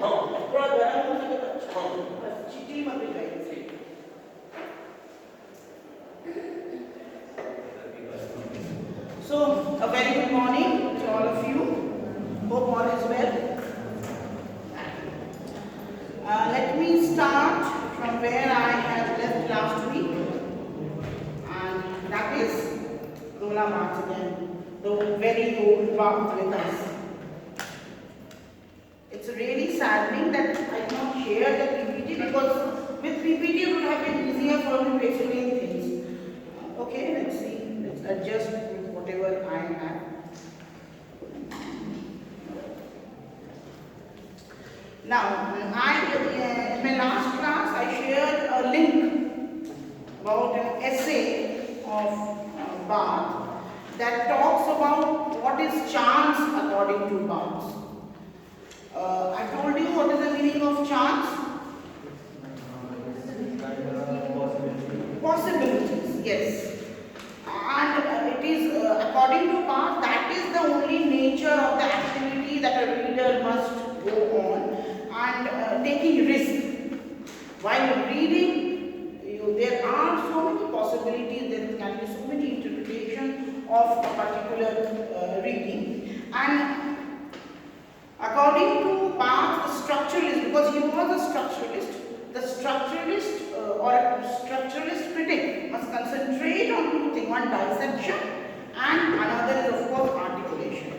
थोड़ा गरम हो सके तो बस चिट्ठी मत भिजवाइए। So, a very good morning to all of you. Hope all is well. Let me start from where I had left last week, and that is Rola Bath again, the very old bath with us. It's really saddening that I cannot share the PPT, because with PPT it would have been easier for me to explain things. Okay, let's see, let's adjust with whatever I have. Now, in my last class I shared a link about an essay of Barth that talks about what is chance according to Barth. I told you what is the meaning of chance? Possibilities, yes. And it is according to Barth, that is the only nature of the activity that a reader must go on, and taking risk. While reading, there are so many possibilities, there can be so many interpretations of a particular reading. And according to Barth, the structuralist, because he was a structuralist, the structuralist or a structuralist critic must concentrate on two things: one, dissection, and another is of course articulation.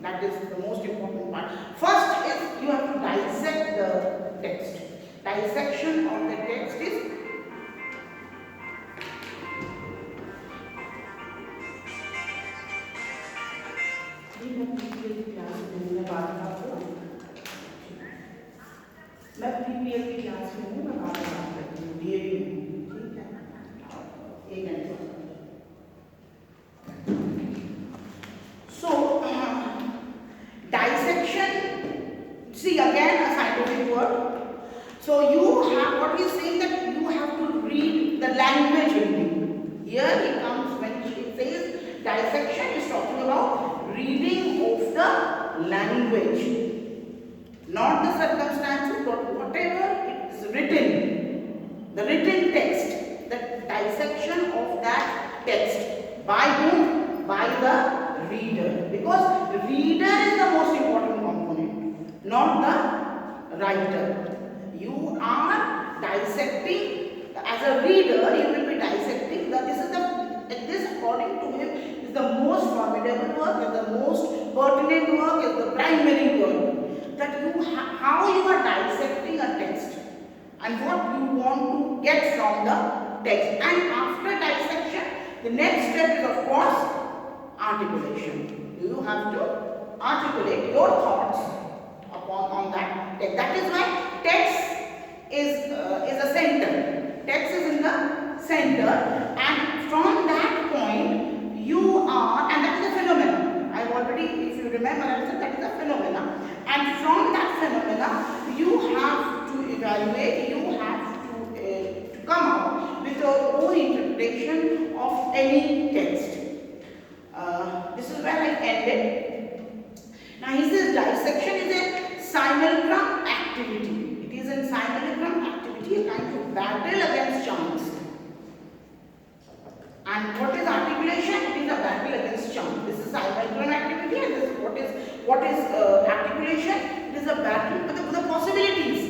That is the most important part. First is you have to dissect the text. Dissection of the text is मैं PPL की class में हूँ, मैं बात करती हूँ, DAV में, ठीक है, एक घंटे। So, dissection, see again a scientific word. So you have, what he is saying, that you have to read the language reading. Here he comes when he says dissection, he is talking about reading of the language. Not the circumstances, but whatever it is written, the written text, the dissection of that text. By whom? By the reader. Because the reader is the most important component, not the writer. You are dissecting, as a reader, you will be dissecting. This according to him is the most formidable work, is the most pertinent work, is the primary work. That how you are dissecting a text and what you want to get from the text. And after dissection, the next step is of course articulation. You have to articulate your thoughts on that text. That is why text is a center. Text is in the center, and from that point you are, and that is a phenomenon. I have already, if you remember, I said that is a phenomenon. And from that phenomena, you have to evaluate, you have to come out with your own interpretation of any text. This is where I ended. Now he says dissection is a simulacrum activity. It is a simulacrum activity, a kind of battle against chance. And what is articulation? It is a battle against chance. This is simulacrum activity, and this is what is articulation? It is a battle with the possibilities.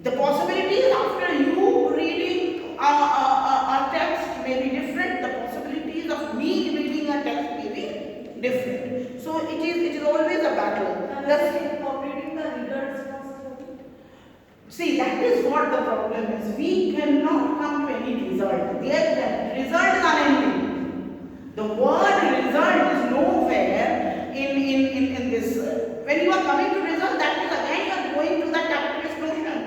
The possibilities after you reading a text may be different. The possibilities of me reading a text may be different. So it is always a battle. Reading the reader's responsibility. See, that is what the problem is. We cannot come to any result. The result is unending. The word result is nowhere in this. When you are coming to result, that is again you are going to that capitalist notion.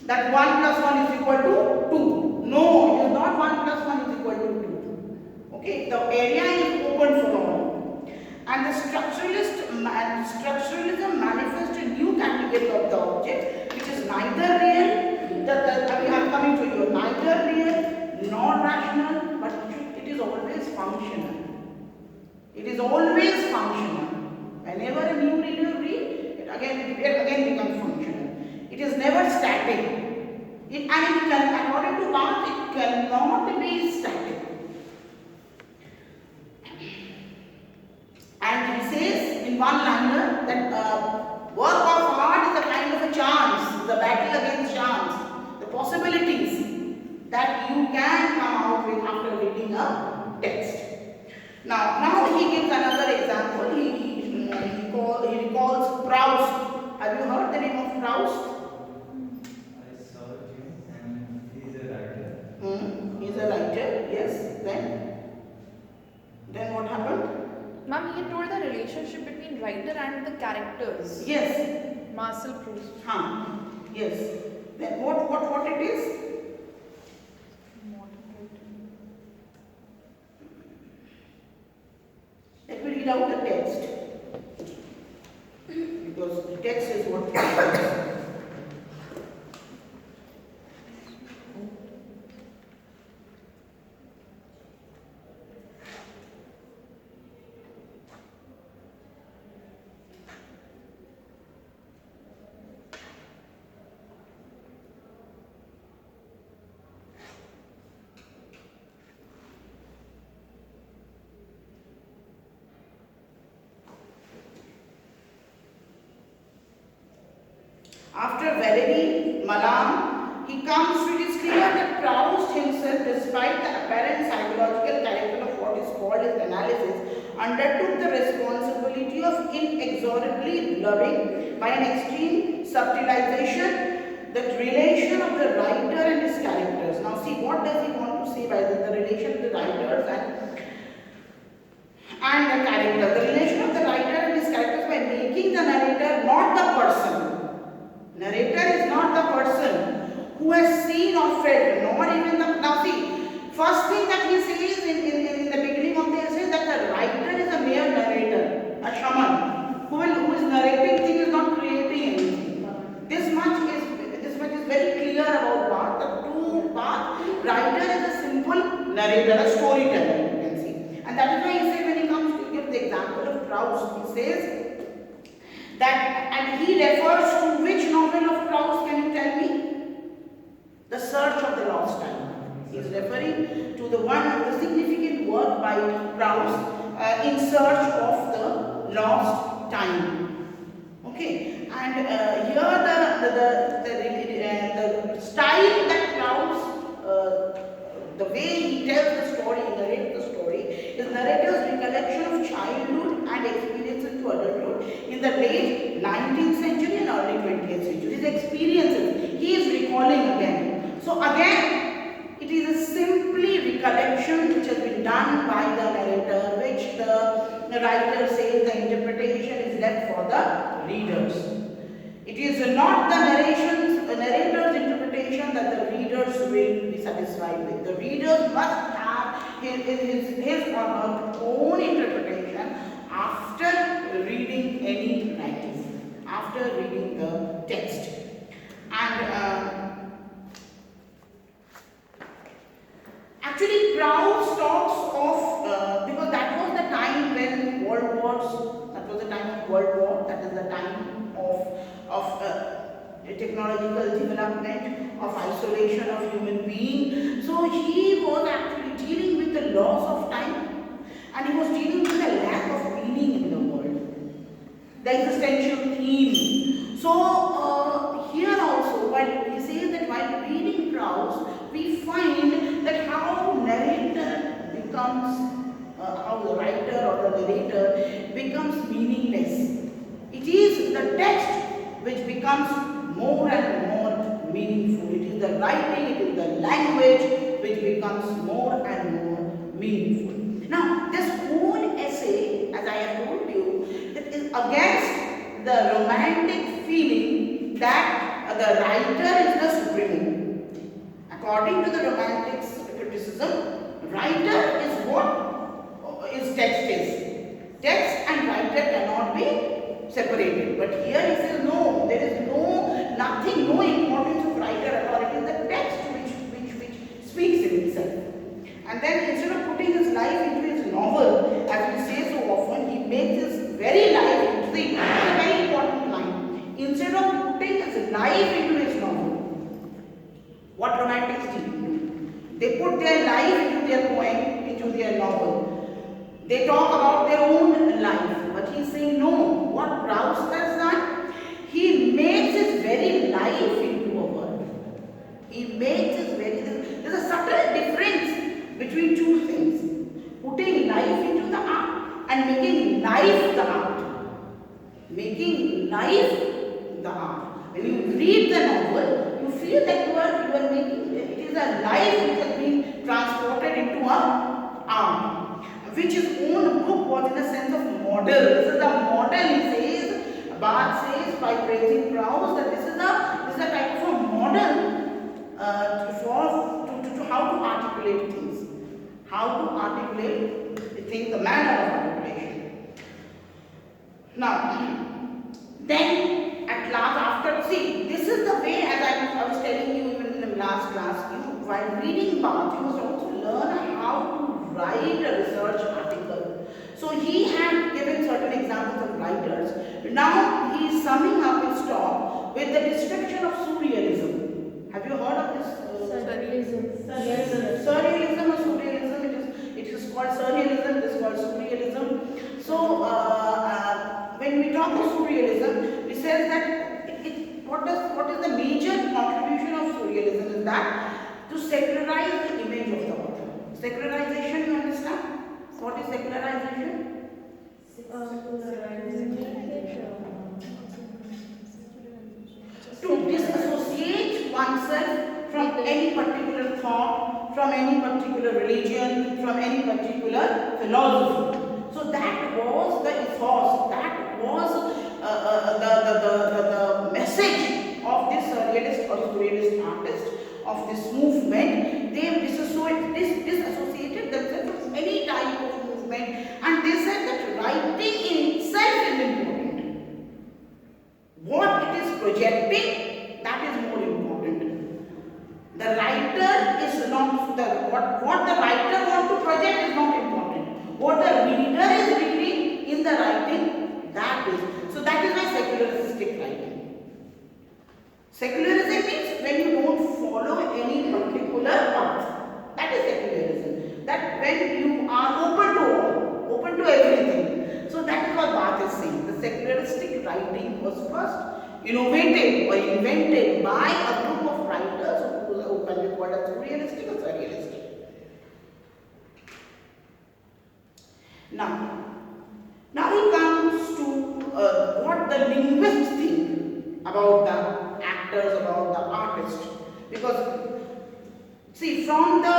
That 1 plus 1 is equal to 2. No, it is not 1 plus 1 is equal to 2. Okay, the area is open for all. And the structuralism manifests a new category of the object, which is neither real, we are coming to you, neither real nor rational, but it is always functional. It is always functional. Whenever a new reader reads, again it never static. It can, according to Barth, it cannot be static. And he says in one liner that work of art is a kind of a chance, the battle against chance, the possibilities that you can come out with after reading a text. Now he gives another example. He recalls Proust. Have you heard the name of Proust? I saw him and he's a writer. He's a writer, yes. Then what happened? Ma'am, he told the relationship between writer and the characters. Yes. Marcel Proust. Yes. Then what it is? Let me read out the text. Because the text is what after Valery Malam, he comes to it is clear that Proust himself, despite the apparent psychological character of what is called his analysis, undertook the responsibility of inexorably blurring by an extreme subtilization the relation of the writer and his characters. Now see, what does he want to say by the relation of the writers and the character? The relation of the writer and his characters by making the narrator not the person. Narrator is not the person who has seen or felt, nor even the. Now see, first thing that he says in the beginning of the essay that the writer is a mere narrator, a shaman, who is narrating things, is not creating anything. This much is very clear about Barth. The two Barth, writer is a simple narrator, a storyteller, you can see. And that is why he said when he comes to give the example of Proust, he says that, and he refers to which novel of Proust, can you tell me? The Search of the Lost Time. He is referring to the one of the significant work by Proust in search of the lost time. Okay, and here the style that Proust, the way he tells the story, narrates the story, is narrator's recollection of childhood and experiences to adulthood in the late 19th century and early 20th century. His experiences, he is recalling again. So again, it is a simply recollection which has been done by the narrator, which the writer says the interpretation is left for the readers. It is not the narrator's interpretation that the readers will be satisfied with. The readers must have his or her own interpretation after reading any writing, after reading the text. And actually Proust talks of, because that was the time when World Wars, that was the time of World War, that is the time of technological development, of isolation of human being. So he was actually dealing with the loss of time, and he was dealing with the lack of meaning in the world, the existential theme. So here also, while he says that while reading Proust, we find that how narrator becomes, how the writer or the narrator becomes meaningless. It is the text which becomes more and more meaningful. It is the writing, it is the language which becomes more and more meaningful. Now, this whole essay, as I have told you, it is against the romantic feeling that the writer is the supreme. According to the romantics criticism, writer is what is text is. Text and writer cannot be separated. But here he says no, there is nothing, no importance of writer at all. It is the text which speaks in itself. And then instead of putting his life into his novel, as we say so often, he makes his very life into the very important line. Instead of putting his life into his They put their life into their poem, into their novel. They talk about their own life. But he's saying, no, what Proust has done, he makes his very life into a word. He makes his very, there's a subtle difference between two things. Putting life into the art and making life the art. Making life the art. When you read the novel, you feel that you are making, it is a life which has been transported into a art, which his own book was in a sense of model. This is the model, he says, Barthes says by praising Proust, that this is a type of a model to how to articulate things. How to articulate things, the manner of articulation. Now, then at last after, see, this is the way, as I was telling you even in the last class, while reading Barthes, you must also learn how to write a research article. So he had given certain examples of writers. Now he is summing up his talk with the description of surrealism. Have you heard of this? Surrealism. Surrealism or surrealism, it is called surrealism, it is called surrealism. So when we talk of surrealism, we say that what is the major contribution of surrealism is that to secularize the image of the author. Secularization, you understand? What is secularization? To disassociate oneself from any particular thought, from any particular religion, from any particular philosophy. So that was the ethos, that was the message of this surrealist or surrealist artist, of this movement. They disassociated themselves from any type of movement, and they said that writing in itself is important. What it is projecting, that is more important. The writer is not, what the writer wants to project is not important. What the reader is reading in the writing, that is. So that is why secularistic writing. Secularism means when you don't follow any particular path. That is secularism. That when you are open to everything. So that is what Barthes is saying. The secularistic writing was first innovated or invented by a group of writers who can be called as surrealistic or surrealistic. Now he comes to what the linguists think about the actors, about the artist. Because see, from the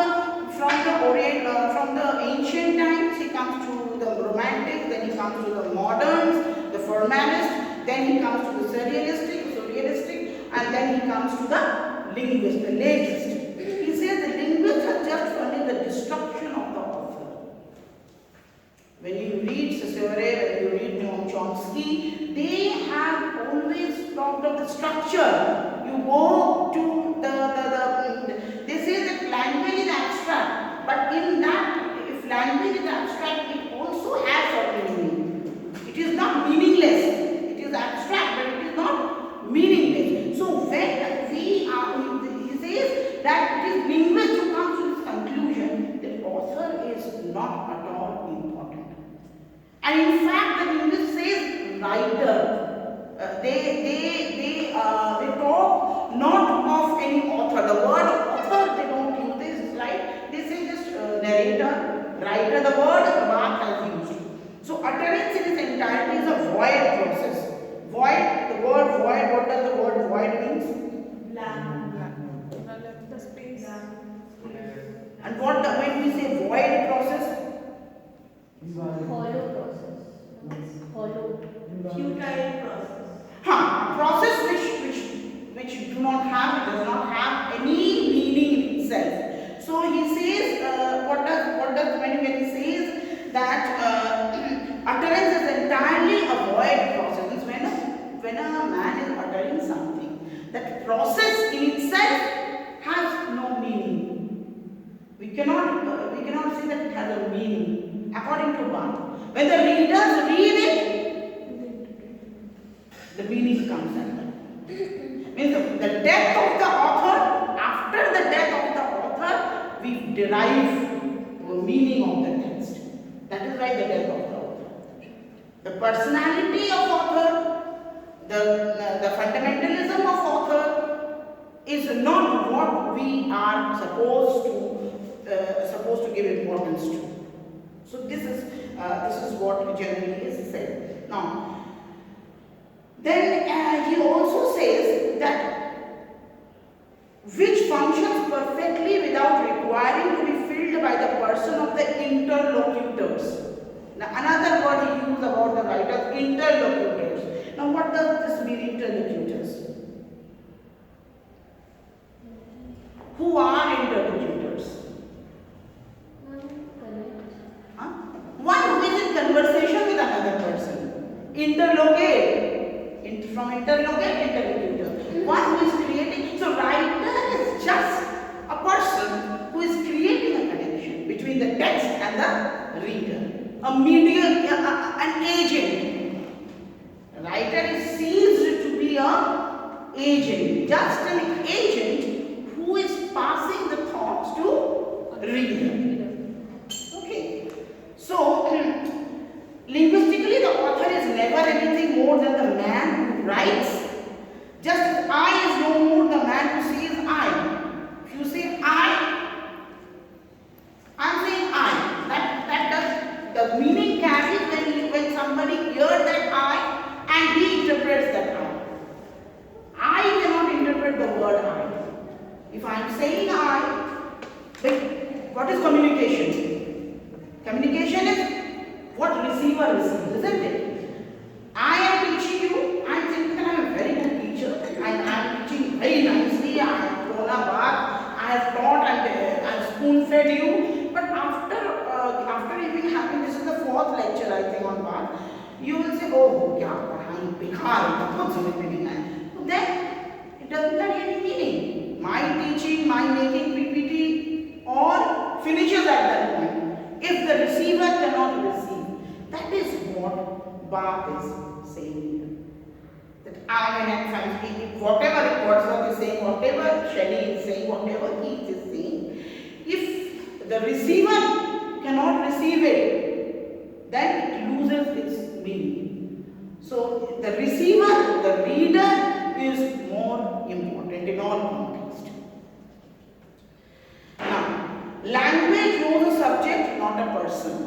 ancient times, he comes to the romantics, then he comes to the moderns, the formalists, then he comes to the surrealistic, and then he comes to the linguist, the latest. He says the linguists are just only the destruction of the author. When you read Saussure, when you read Noam Chomsky, they have always talked of the structure. You go to they say that language is abstract, but in that, if language is abstract, it also has certain meaning. It is not meaningless. It is abstract, but it is not meaningless. So when he says that it is linguist who comes to this conclusion, the author is not at all important. And in fact, the linguist says writer. They talk not of any author. The word author they don't use this, right? They say just narrator, writer. The word Barthes has used. So utterance in its entirety is a void process. Void. The word void. What does the word void means? Blank. The space. And when we say void process? Hollow process. Hollow. Futile process. Process which does not have any meaning in itself. So he says, what does when he says that utterance is entirely a void process. Means when a man is uttering something, that process in itself has no meaning. We cannot say that it has a meaning according to Barthes. When the readers read it, the meaning comes in. Means the death of the author, after the death of the author, we derive the meaning of the text. That is why the death of the author. The personality of author, the fundamentalism of author is not what we are supposed to give importance to. So this is what generally is said. Now, then he also says that which functions perfectly without requiring to be filled by the person of the interlocutors. Now, another word he used about the writer, interlocutors. Now, what does this mean, interlocutors? Who are interlocutors? Huh? One who is in conversation with another person. Interlocate. From interlocate, interlocutor. One who is creating. So, writer is just a person who is creating a connection between the text and the reader. A medium, an agent. Writer is seen to be an agent, just an agent who is passing the thoughts to reader. Okay. So, linguistically, the author is never anything more than the man who writes. Just as I is no more the man who says I. If you say I am saying I. That does the meaning carries when somebody hears that I and he interprets that I cannot interpret the word I. If I am saying I, what is communication? Communication is what receiver receives, isn't it? I am teaching you, I am saying that I am a very good teacher, and I am teaching very nicely, I have thrown a bath, I have taught and I have spoon fed you, but after even having, this is the 4th lecture I think on bath, you will say, oh, kya padhai, bekhar, bahut samajh mein nahi aaya. Then it doesn't carry any meaning. My teaching, my making PPT, all finishes at that point. If the receiver cannot receive, that is what Bach is saying. That I am speaking, whatever Wordsworth is saying, whatever Shelley is saying, whatever Keats is saying, if the receiver cannot receive it, then it loses its meaning. So the receiver, the reader is more important in all contexts. Now, language knows a subject, not a person.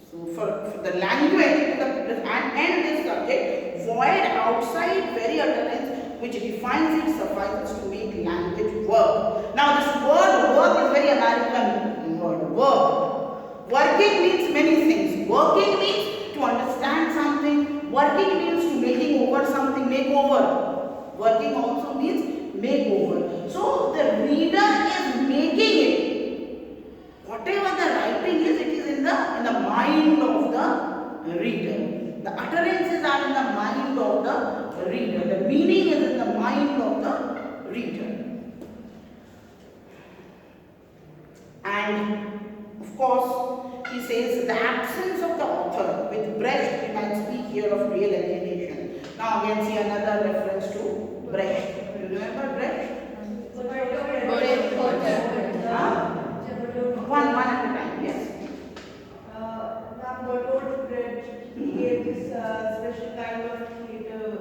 So for the language and this subject, void outside very utterance which defines it suffices to make language work. Now this word work is very American word, work. Working means many things. Working means to understand something. Working means to making over something, make over. Working also means make over. So the reader is making it. Whatever the writing is, it is in the mind of the reader. The utterances are in the mind of the reader. The meaning is in the mind of the reader. And of course, he says the absence of the author. With Brecht, we might speak here of real alienation. Now again, see another reference to Brecht. Do you remember Brecht? One at a time, yes. Bertolt Brecht, he gave this special kind of theatre.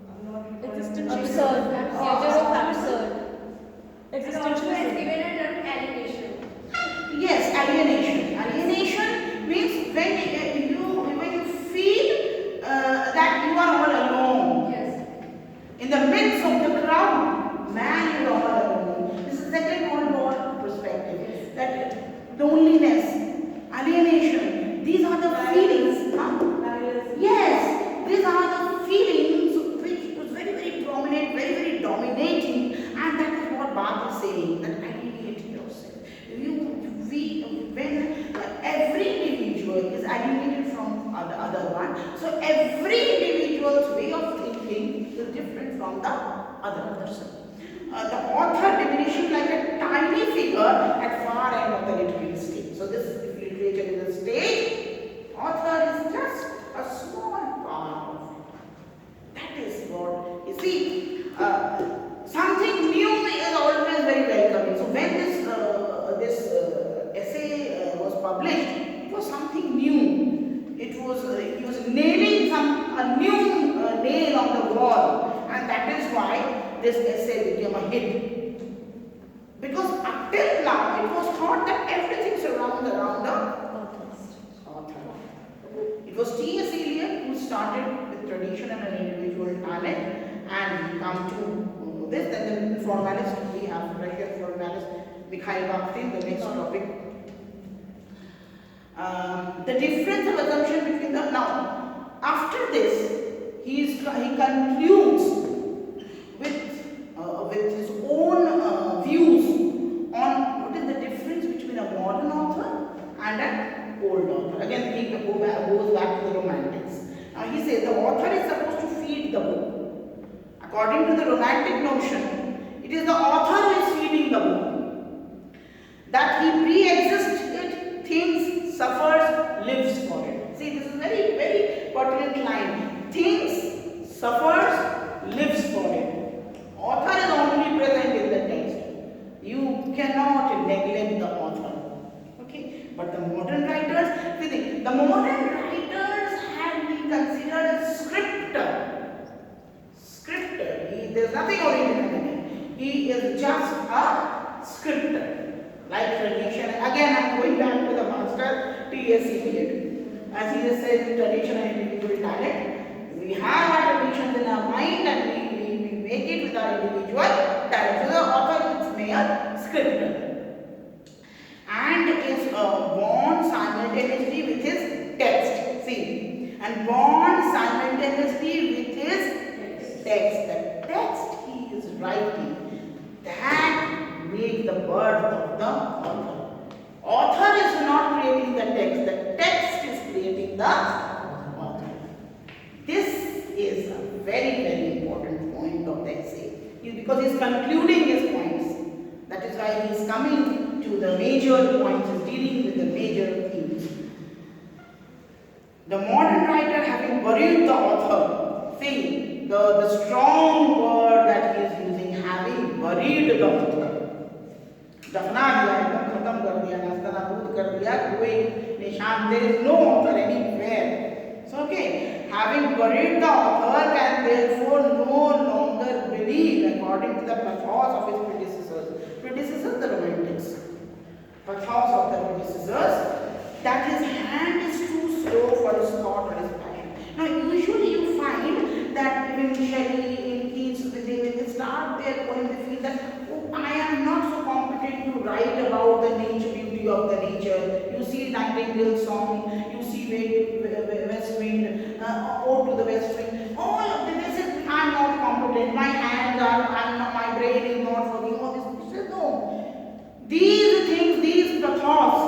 I'm not Existentialism. Absurd. Theatre of absurd. Existentialism. Has given a term alienation. Yes, alienation. Alienation means when you feel that you are all alone. Yes. In the midst of the crowd, man, you are all alone. This is the second World War perspective. That loneliness, alienation, these are the feelings. Yes, these are the feelings which was very, very prominent, very, very dominating, and that is what Bach is saying, that alienate yourself. When every individual is alienated from the other one, so every individual's way of thinking is different from the other person. The author diminishing like a tiny figure at far end of the literary stage. So this is, if literature is a stage, author is just a small part of it. That is what, you see, something new is always very welcoming. So when wall, and that is why this essay became a hit. Because up till now, it was thought that everything surrounds around the author. It was T.S. Eliot who started with tradition and an individual talent, and we come to this. Then the formalist, we have Russian formalist Mikhail Bakhtin, the next topic. The difference of assumption between the now. After this, he concludes with his own views on what is the difference between a modern author and an old author. Again, he goes back to the Romantics. Now he says the author is supposed to feed the book. According to the Romantic notion, it is the author who is feeding the book. That he pre-existed, thinks, suffers, lives for it. See, this is very, very pertinent line. Thinks, suffers, lives for it. Author is only present in the text. You cannot neglect the author. Okay? But the modern writers, the modern writers have been considered as scripter. Scripter. There is nothing original in it. He is just a scripter. Like tradition. Again, I am going back to the master T.S. Eliot. As he has said, tradition and individual talent. We have our traditions in our mind and we make it with our individual talent. So the author is mere scripter and is born simultaneously with his text. See, and born simultaneously with his text. The text he is writing, that makes the birth of the author. Author is not creating the text is creating the author. This is a very, very important point of the essay. Because he is concluding his points. That is why he is coming to the major points, is dealing with the major themes. The modern writer, having buried the author, see the strong word that he is using, having buried the author. दफना दिया, एकदम खत्म कर दिया, नास्तनाबूद कर दिया, कोई निशान, there is no author anywhere. So okay, having buried the author can therefore no longer believe according to the pathos of his predecessors. Predecessors, the Romantics. Pathos of the predecessors, that his hand is too slow for his thought or his passion. Now usually you find that even Shelley, in Keats, when they start their poem, they feel that, oh, I am not so competent to write about the nature, beauty of the nature. You see Nightingale's song, you see West Wind, Ode to the West Wind. Oh, they say, I am not competent, my hands are, my brain is not working. All this. He says, no. These things, these pathos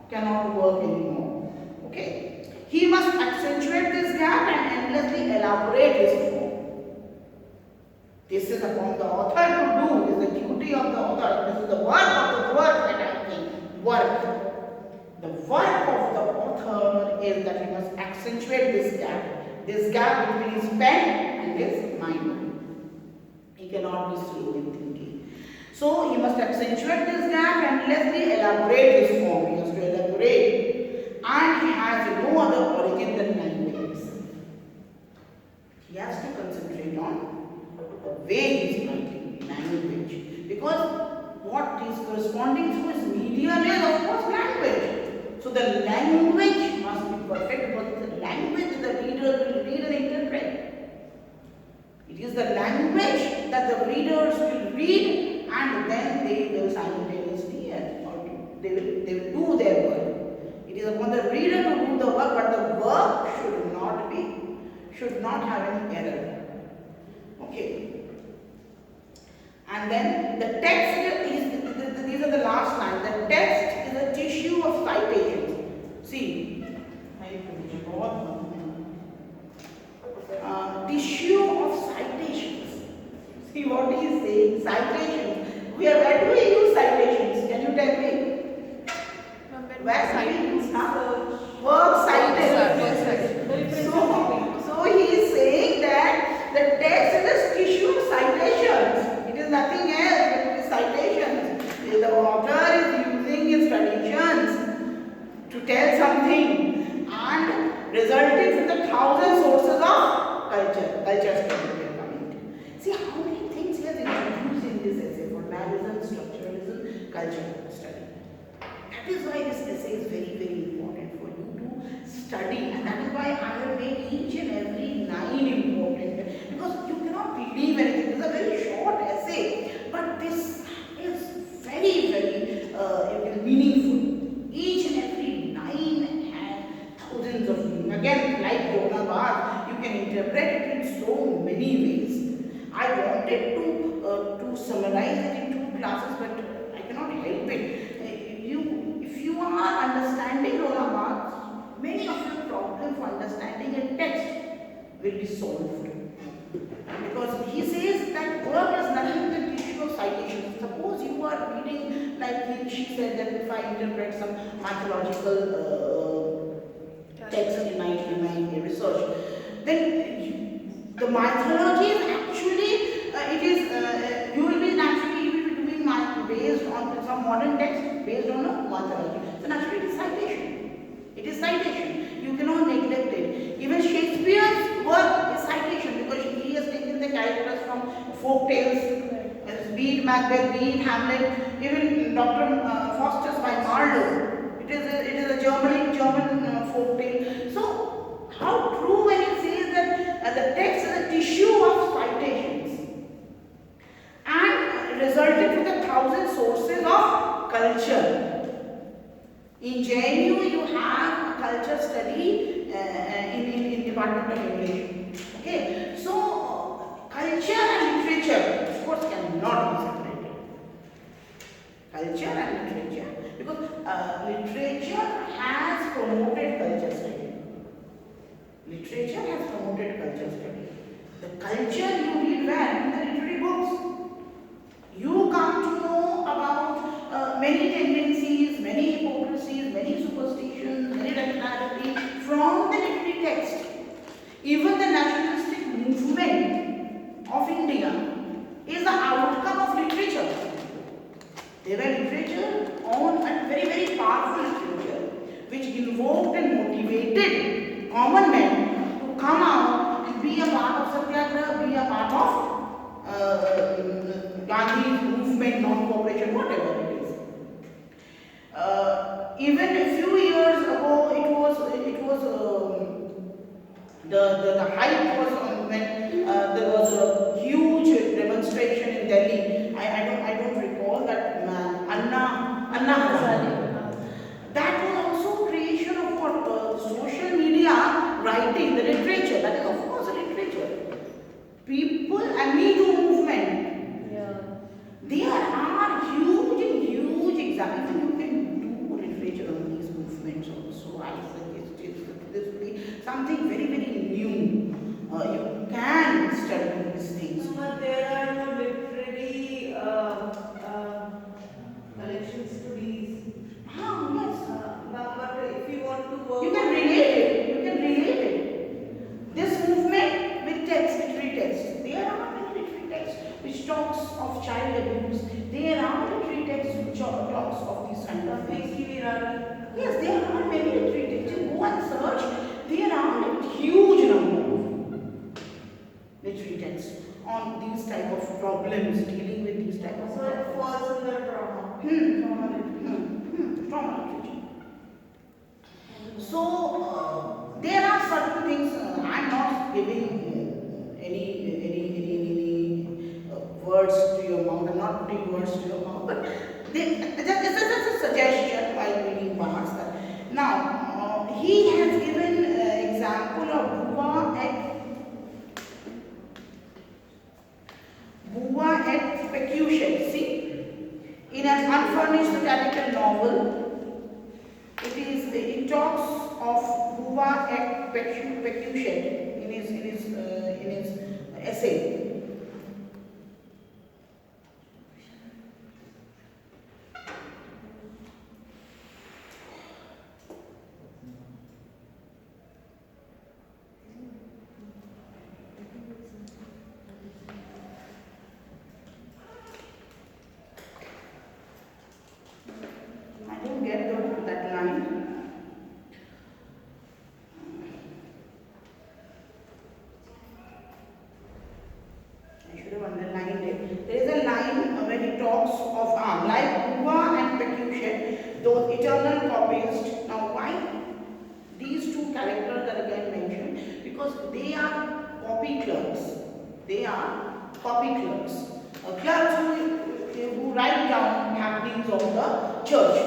cannot work anymore. Okay? He must accentuate this gap and endlessly elaborate his form. This is upon the author to do. It is the duty of the author. This is the work of the work that I am saying. Work. The work of the author is that he must accentuate this gap between his pen and his mind. He cannot be slow in thinking. So he must accentuate this gap and endlessly elaborate his form. He has to elaborate. And he has no other origin than language. He has to concentrate on the way he is writing, language. Because what is corresponding to his medium is, of course, language. So the language must be perfect, because the language the reader will read and interpret. It is the language that the readers will read, and then they will simultaneously, or they will do their work. It is upon the reader to do the work, but the work should not have any error. Okay. And then the text is, these are the last line. The text is a tissue of citations. See, tissue of citations. See what he is saying? Citations. Where do we use citations? Can you tell me? Where citations? Verb cited. So he is saying that the text is a tissue of citations. It is nothing else but it is citations. The author is using his traditions to tell something and resulting from the thousand sources of culture study. comparison, structuralism, culture study. That is why this essay is very, very important for you to study, and that is why I have made each and every line important, because you cannot believe anything. It is a very short essay, but this is very, very meaningful. Each and every line has thousands of meaning. Again, like Rona Bar, you can interpret it in so many ways. I wanted to summarize it in 2 classes, but I cannot help it. If you are understanding Rona Bar, many of your problems for understanding a text will be solved. Because he says that work has nothing to do with the issue of citation. Suppose you are reading, like she said that if I interpret some mythological text in my research, then the mythology is actually, you will be doing based on some modern text, based on a mythology. So naturally it is citation. It is citation. You cannot neglect it. Even Shakespeare's work is citation, because he has taken the characters from folk tales, be it Macbeth, be it Hamlet, even Dr. Faustus by Marlowe. It is a German folk tale. So how true when he says that the text is a tissue of citations and resulted from the 1,000 sources of culture. In JNU, you have a culture study in Department of English. Okay, so culture and literature, of course, cannot be separated. Culture and literature, because literature has promoted culture study. Literature has promoted culture study. The culture you read where? In the literary books. You come to know about many tendencies, many hypocrisies, many superstitions, many rationality from the literary text. Even the nationalistic movement of India is the outcome of literature. They were literature on a very, very powerful literature which invoked and motivated common men to come out and be a part of Satyagraha, be a part of Gandhi's movement, non-cooperation, whatever it is. Even a few years ago, the hype was when there was a huge demonstration in Delhi. I don't recall that man, Anna Hazare. That was also creation of what social media writing, the literature. That is of course a literature. People and Me Too movement. Yeah. There are huge examples. You can do literature on these movements also. I suggest this will be something very, very new. You can study these things. But there are no literary collections to these. Yes. But if you want to work, You can relate it. This movement with text, literary text. There are many literary texts which talks of child abuse. There are literary texts which talks of these kind of things. Yes, there are many literary texts. You go and search. There are a huge number of literary texts on these type of problems, dealing with these type of so it problems. falls under trauma. Trauma literature. So there are certain things. I'm not giving any words to your mouth. I'm not putting words to your mouth, but this is a suggestion while reading parts. Now he has given example of Bua et Pecuchet. See, in an unfurnished satirical novel. It talks of Bua et Pecuchet in his essay. I don't They are copy clerks. Clerks who write down happenings of the church.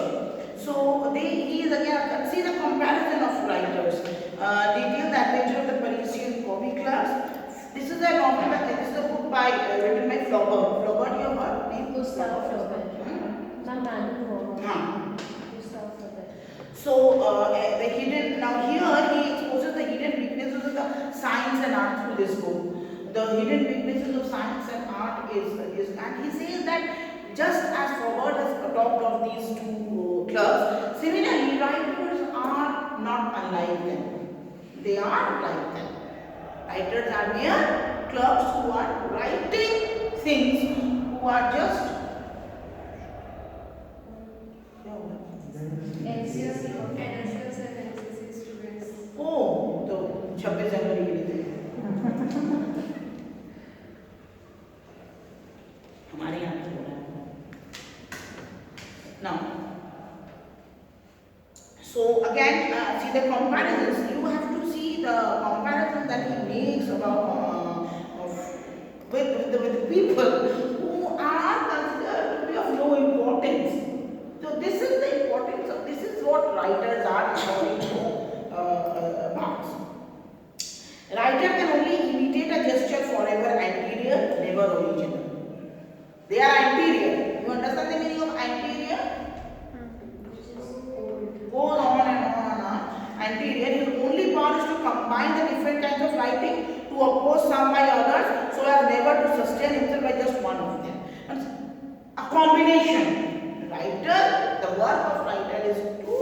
So he is again, see the comparison of writers. Detail the adventure of the Parisian copy clerks. This is a novel, this is a book by written by Flaubert. Flaubert, you have heard name? Gustave Flaubert. My man who Huh. Gustave Flaubert. So the hidden, now here he exposes the hidden weaknesses of the science and art through this book. The hidden weaknesses of science and art is and he says that just as Flaubert has talked of these two clerks, similarly writers are not unlike them. They are like them. Writers are mere clerks who are writing things, who are just NCS and NCC students. oh, तो 26 जनवरी के लिए थे हमारे यहाँ पे हो रहा है now. So again, see the comparisons. You have to see the comparison that he makes about with people who are considered to be of no importance. So this is the importance of this is what writers are according to Marx. Writer can only imitate a gesture forever anterior, never original. They are anterior. You understand the meaning of anterior? Goes on and on and on. Anterior, his only power is to combine the different kinds of writing to oppose some by others so as never to sustain himself by just one of them. A combination. Writer, the work of writer is to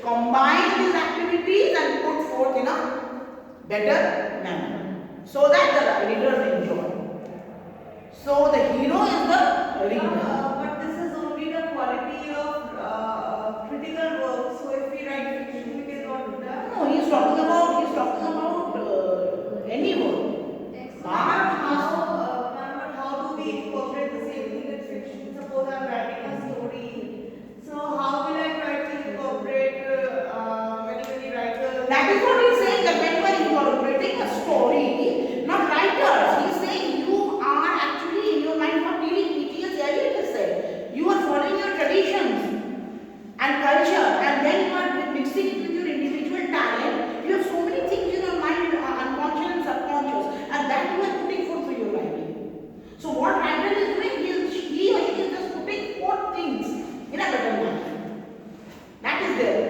combine these activities and put forth in a better manner so that the readers enjoy. So the hero is the reader. But this is only the quality of critical work. So if we write fiction, we cannot do that. No, he is talking about any work. But how do we incorporate the same thing in fiction? Suppose I'm writing a story. So how will I try to incorporate many writers? That is what he is saying, that when you are incorporating a story, not writers, he is saying you are actually in your mind not dealing with T.S. Eliot has said. You are following your traditions and culture, and then you are mixing it with your individual talent. You have so many things in your mind, unconscious and subconscious, and that you are putting forth through your writing. So what writer is doing, he or she is just putting forth things in a better manner. That is there.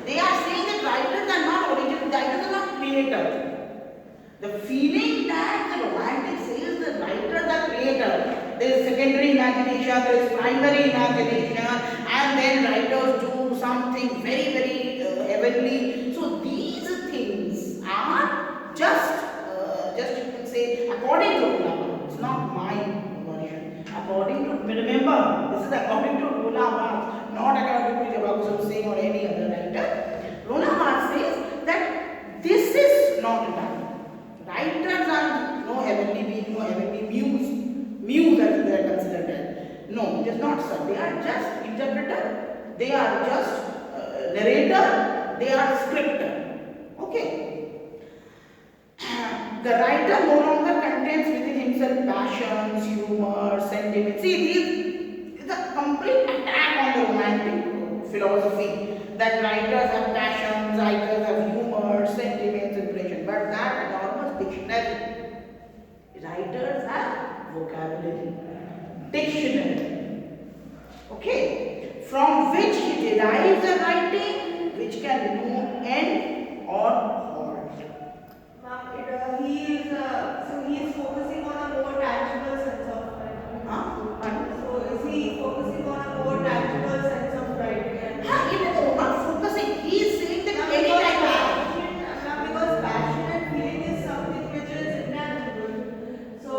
They are saying that writers are not original, writers are not creators. The feeling that the romantic says the writers are creators. There is secondary imagination, there is primary imagination, and then writers do something very, very heavenly. So these things are just you can say, according to Roland. It's not my version. According to, remember, this is according to Roland Barthes, not according to Jabbar Hussain or any other writer. Roland Barthes says that this is not done. Writers are no heavenly being, no heavenly muse as they are considered as. No, it is not so. They are just interpreter, they are just narrator, they are scripter. Okay. The writer no longer contains within himself passions, humor, sentiments. See, this is a complete attack on the romantic philosophy that writers have passions, writers have humor, sentiments, impression. But that enormous dictionary, writers have vocabulary, dictionary. Okay, from which he derives a writing which can remove end or halt. He is focusing on a more tangible sense of writing. So is he focusing on a more tangible sense of writing? Not focusing. He is saying that any time. Because passion and feeling is something which is intangible. So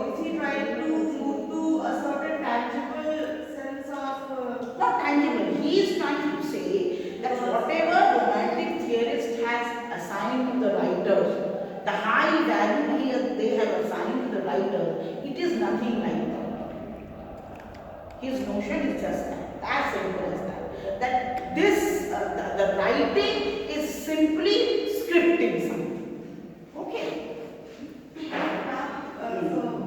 is he trying to move to a certain tangible sense of? Not tangible. He is trying to say that whatever romantic theorist has assigned to the writers, the high value they have assigned to the writer, it is nothing like that. His notion is just that. As simple as that. That this, the writing is simply scripting something. Okay. So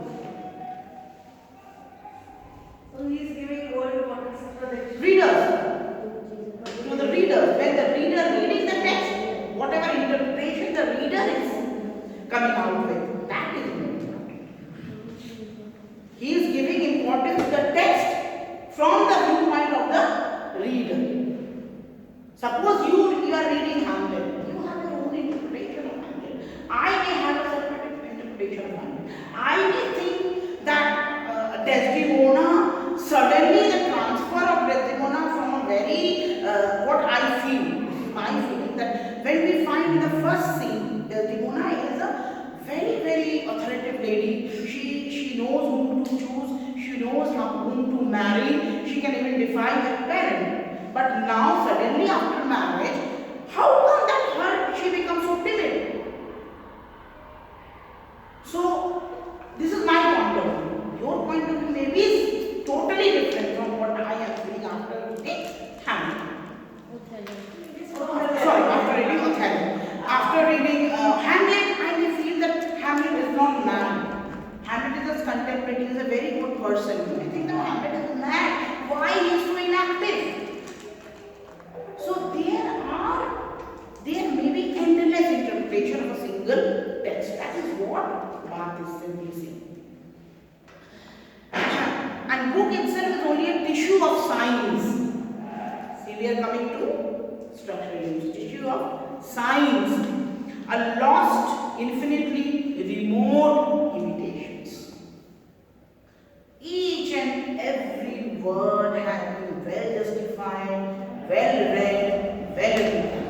reading Hamlet, you have your own interpretation of Hamlet. I may have a separate interpretation of Hamlet. I may think that Desdemona, suddenly the transfer of Desdemona from a very, what I feel, this is my feeling, that when we find in the first scene, Desdemona is a very, very authoritative lady. She knows whom to choose, she knows whom to marry, she can even defy her parent. But now suddenly after marriage, how come that she becomes so timid? So this is my point of view. Your point of view maybe is totally different from what I am feeling after reading Hamlet. Sorry, after reading Othello. After reading Hamlet, I may feel that Hamlet is not mad. Hamlet is just contemplating, he is a very good person. You may think that Hamlet is mad. Why he is so inactive? So there may be endless interpretation of a single text. That is what Barth is simply saying. And book itself is only a tissue of signs. See, we are coming to structural use. Tissue of signs. A lost, infinitely remote imitations. Each and every word has been well justified, well read, well written.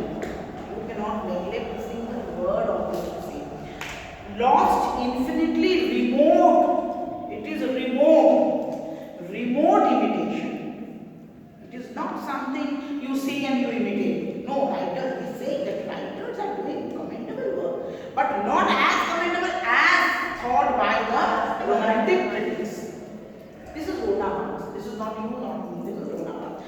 You cannot neglect a single word of this to say. Lost, infinitely remote. It is a remote imitation. It is not something you see and you imitate. No, writers, we say that writers are doing commendable work, but not as commendable as thought by the romantic critics. This is Rona Barthes. This is not you, not me. This is Rona Barthes.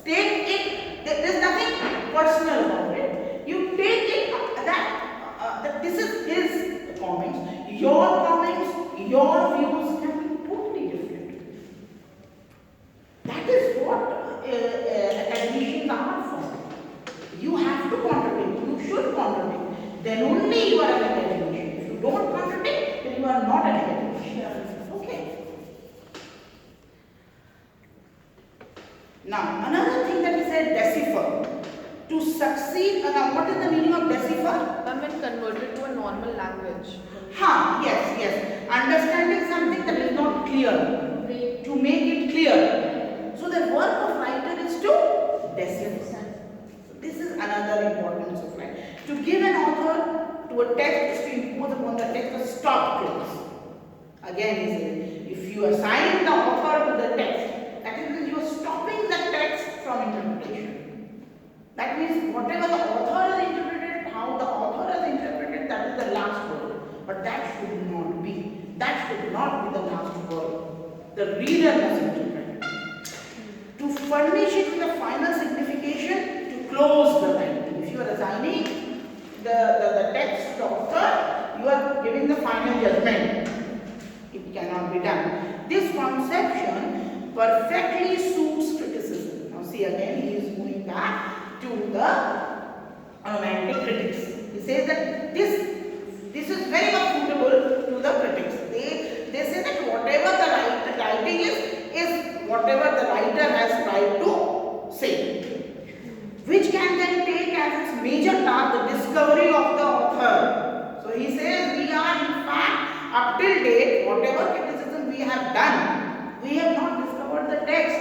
Take it. There is nothing personal about it. You take it that this is his comments. Your comments, your views can be totally different. That is what academicians are for. You have to contradict. You should contradict. Then only you are an academician. If you don't contradict, then you are not an academician. Okay. Now, another thing that is said, decipher. To succeed, now what is the meaning of decipher? When converted to a normal language. Yes. Understanding something that is not clear. To make it clear. So the work of writer is to decipher. So this is another importance of writing. To give an author to a text is to impose upon the text a stop clause. Again, he says, if you assign the author to the text, that means you are stopping the text from interpretation. That means whatever the author has interpreted, how the author has interpreted, that is the last word. But that should not be. That should not be the last word. The reader must interpret. To furnish it with a final signification, to close the writing. If you are assigning the text to the author, you are giving the final judgment. It cannot be done. This conception perfectly suits criticism. Now see, again he is moving back to the romantic critics. He says that this is very much suitable to the critics. They say that whatever the writing is whatever the writer has tried to say, which can then take as its major task the discovery of the author. So he says we are in fact up till date, whatever criticism we have done, we have not discovered the text,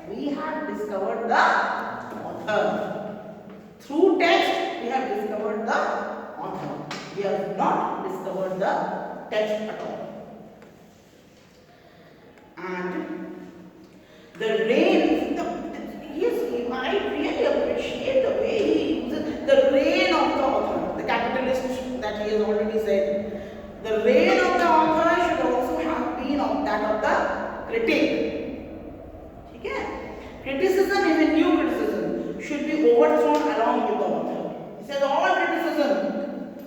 we have discovered the author. Through text we have discovered the author. We have not discovered the text at all. And the reign, I really appreciate the way he uses the reign of the author, the capitalist that he has already said. The reign of the author should also have been of that of the critic. Okay? Criticism, even new criticism, should be overthrown along with the author. He says all criticism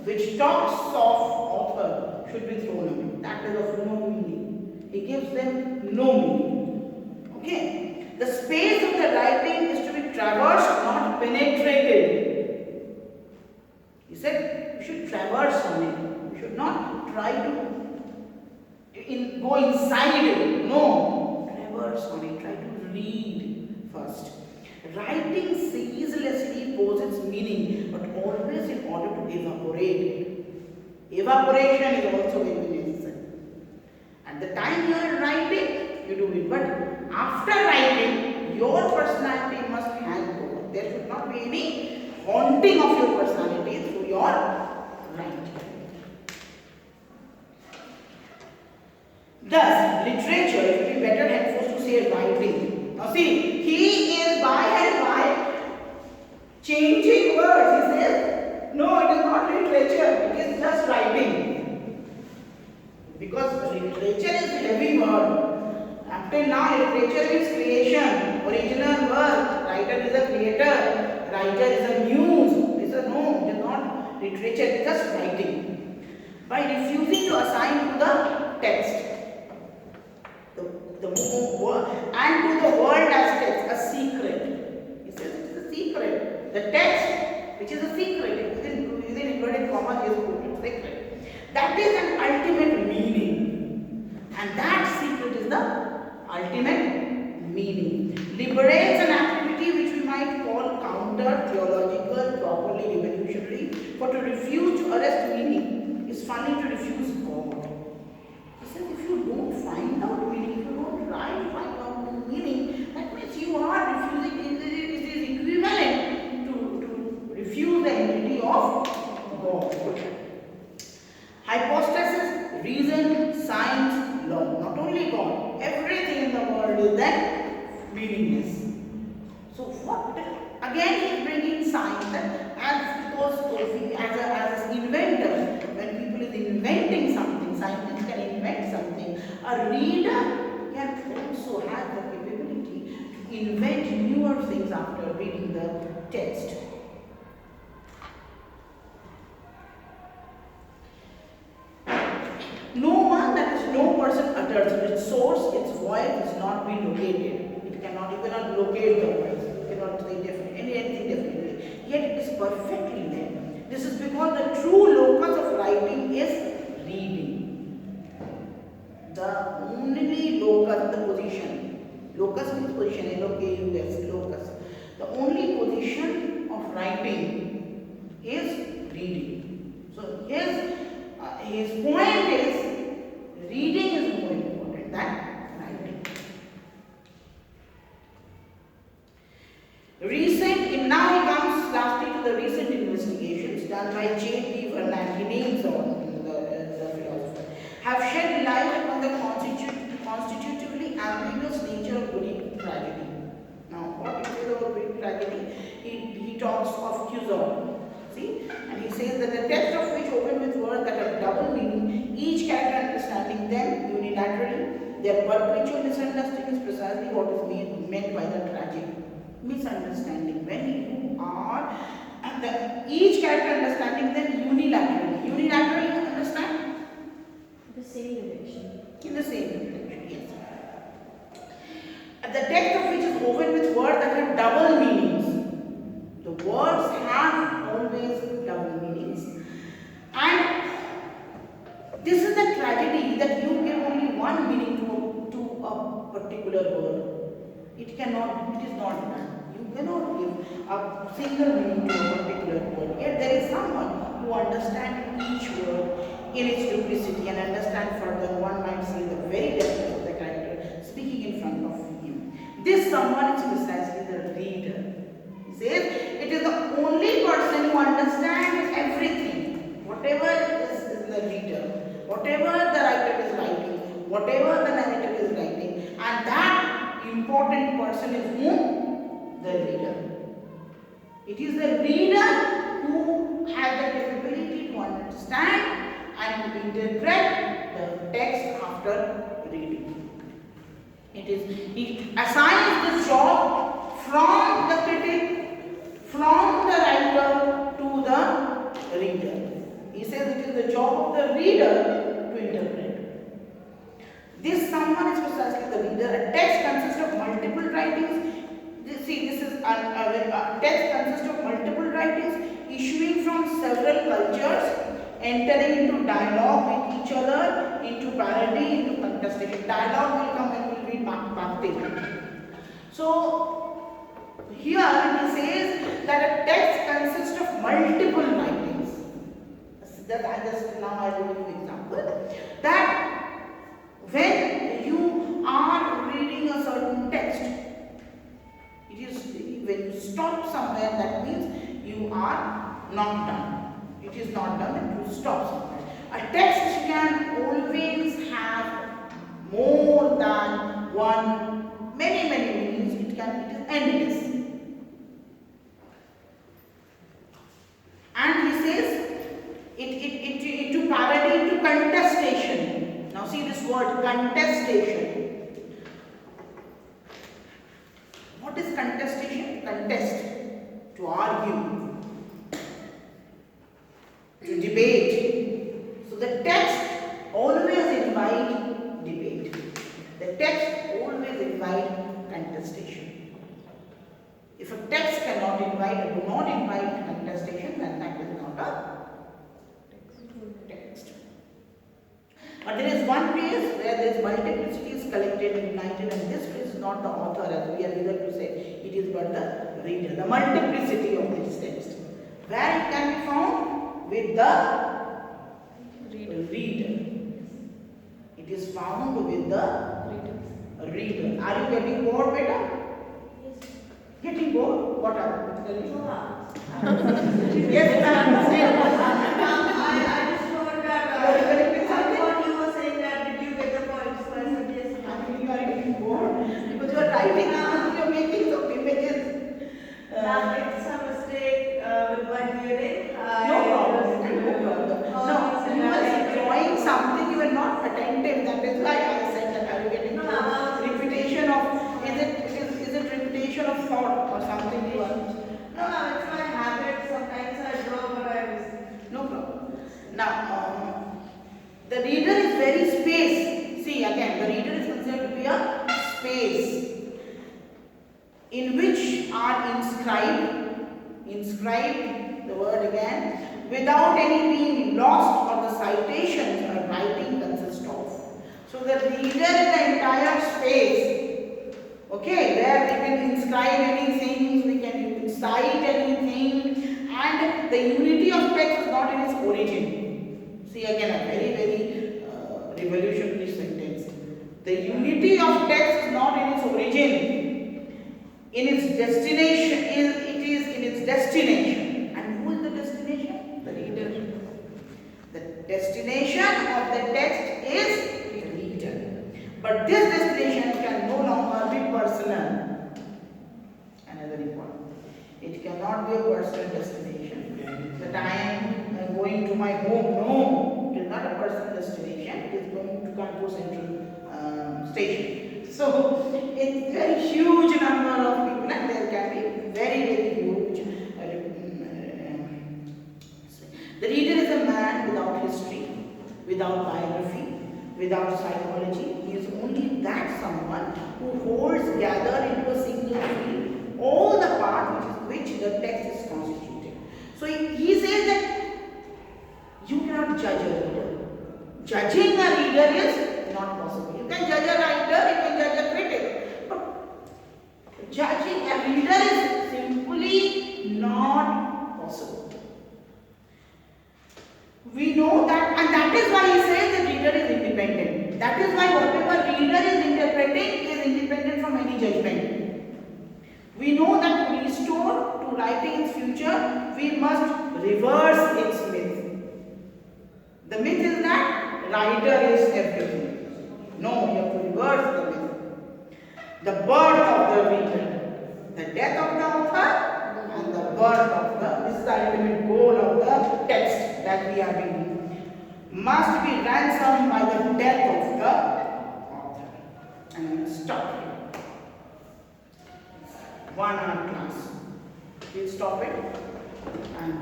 which talks of author should be thrown away. That is of no meaning. He gives them no meaning. Okay? The space of the writing is to be traversed, not penetrated. He said you should traverse on it. You should not try to go inside it. No. Traverse on it. Try to read first. Writing ceaselessly poses meaning, but always in order to evaporate it. Evaporation is also very necessary. At the time you are writing, you do it. But after writing, your personality must hang over. There should not be any haunting of your personality through your writing. Thus, literature, it will be better helpful to say writing. Now see, he is by and by changing words. He says, no, it is not literature, it is just writing. Because literature is heavy word. Until now, literature is creation, original work. Writer is a creator, writer is a muse. He says, no, it is not literature, it is just writing. By refusing to assign to the text, and to the world as text, a secret. He says it is a secret. The text, which is a secret, within inverted commas, is put secret. That is an ultimate meaning. And that secret is the ultimate meaning. Liberates an activity which we might call counter-theological, properly revolutionary. For to refuse to arrest meaning is funny to refuse God. He says if you don't find out meaning, if you don't try to find out meaning, that means you are refusing, it is equivalent to refuse the entity of God. Hypostasis, reason, science, law. Not only God, everything in the world is that meaningless. So what, again he is bringing science as an inventor. When people is inventing something, scientists can invent something. A reader can also have the capability to invent newer things after reading the text. No one, that is no person utters its source, its voice is not be located. It cannot, you cannot locate the voice. You cannot say anything definitely. Yet it is perfectly there. This is because the true locus of writing is reading. The only locus, the position. Locus means position, L-O-K-U-S, locus. The only position of writing is reading. So his point is, reading is more important than writing. Now he comes lastly to the recent investigations done by J.P. Vernon, he names on the philosopher, have shed light on the constitutively ambiguous nature of Greek tragedy. Now, what he says about Greek tragedy, he talks of Cusor. See? And he says that the text of which open with words that have double meaning, each character understanding them unilaterally, their perpetual misunderstanding is precisely what is meant by the tragic. Misunderstanding. When you are, each character understanding them unilaterally. Unilaterally you understand? The same direction. In the same direction, yes. The text of which is woven with words that have double meanings. The words have always double meanings. And this is the tragedy that you give only one meaning to a particular word. It is not done. You cannot give a single meaning to a particular word. Yet there is someone who understands each word in its duplicity and understand further. One might see the very depth of the character speaking in front of him. This someone is precisely the reader. He says it is the only person who understands everything. Whatever is the reader, whatever the writer is writing, whatever the narrator is writing, and that important person is whom? The reader. It is the reader who has the capability to understand and to interpret the text after reading. He assigns the job from the critic, from the writer to the reader. He says it is the job of the reader to interpret. This someone is precisely the reader. A text consists of multiple writings. A text consists of multiple writings issuing from several cultures, entering into dialogue with each other, into parody, into contestation. Dialogue will come when we read Bhakti. So, here he says that a text consists of multiple writings. That I just now I will give you an example. That when you are reading a certain text, it is when you stop somewhere, that means you are not done. It is not done, that you stop somewhere. A text can always have more than one, many meanings. It is endless. And he says it to parody to contestation. Now see this word contestation. What is contestation? Contest, to argue, to debate. So the text always invite debate. The text always invite contestation. If a text cannot invite or do not invite contestation, then that is not a text. But there is one place where this multiplicity is collected and united, and this place is not the author, as we are eager to say, it is but the reader. The multiplicity of this text. Where it can be found? With the reader. It is found with the reader. Are you getting bored, beta? Getting bored? What are you? Yes, I just thought that I thought you were saying that did you get the point? So I said yes. I think you are getting bored because you are writing down, you are making some images. It's a mistake with my hearing. No problem. No, you were drawing something, you were not attentive. That is why I said that are you getting repetition of, is it repetition of thought or something you are? No, it's my habit. Sometimes I draw, but I miss. No problem. Now, the reader is very space. See again, the reader is considered to be a space in which are inscribed, the word again, without any being lost or the citations or writing consists of. So the reader is the entire space. Okay, where we can inscribe anything, we can cite anything, and the unity of text is not in its origin. See again a very revolutionary sentence. The unity of text is not in its origin. In its destination, it is in its destination. And who is the destination? The reader. The destination of the text is the reader. But this destination can no longer be personal. Another important. It cannot be a personal destination. That I am going to my home. No, it is not a personal destination. It is going to Kanpur Central Station. So it's a very huge number of people, and there can be very huge. The reader is a man without history, without biography, without psychology. He is only that someone who holds gathered into a single field all the parts which the text is constituted. So he says that you cannot judge a reader. Judging a reader is not possible. You can judge a writer, you can judge a critic, but judging a reader is simply not possible. We know that, and that is why he says the reader is independent. That is why whatever reader is interpreting is independent from any judgment. We know that to restore to writing its future, we must reverse its myth. The myth is that writer is everything. No, you have to reverse the myth. The birth of the reader, the death of the author, and the birth of this is the ultimate goal of the text that we are reading, must be ransomed by the death of the author. And I will stop here. 1 hour class. We'll stop it. And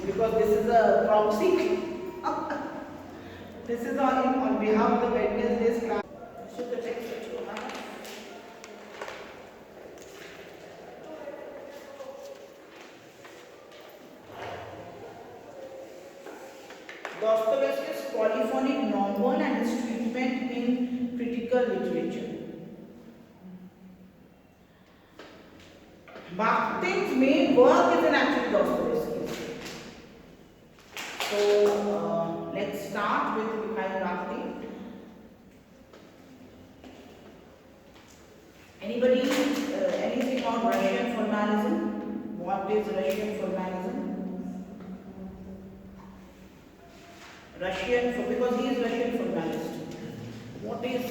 because this is a proxy, this is on behalf of the Wednesday's class. Should the text that you have? Dostoevsky's polyphonic novel and its treatment in critical literature. Bakhtin's main work is in actually Dostoevsky's. So let's start with Mikhail Bakhtin. Anybody, anything on Russian formalism? What is Russian formalism? Because he is Russian formalist. What is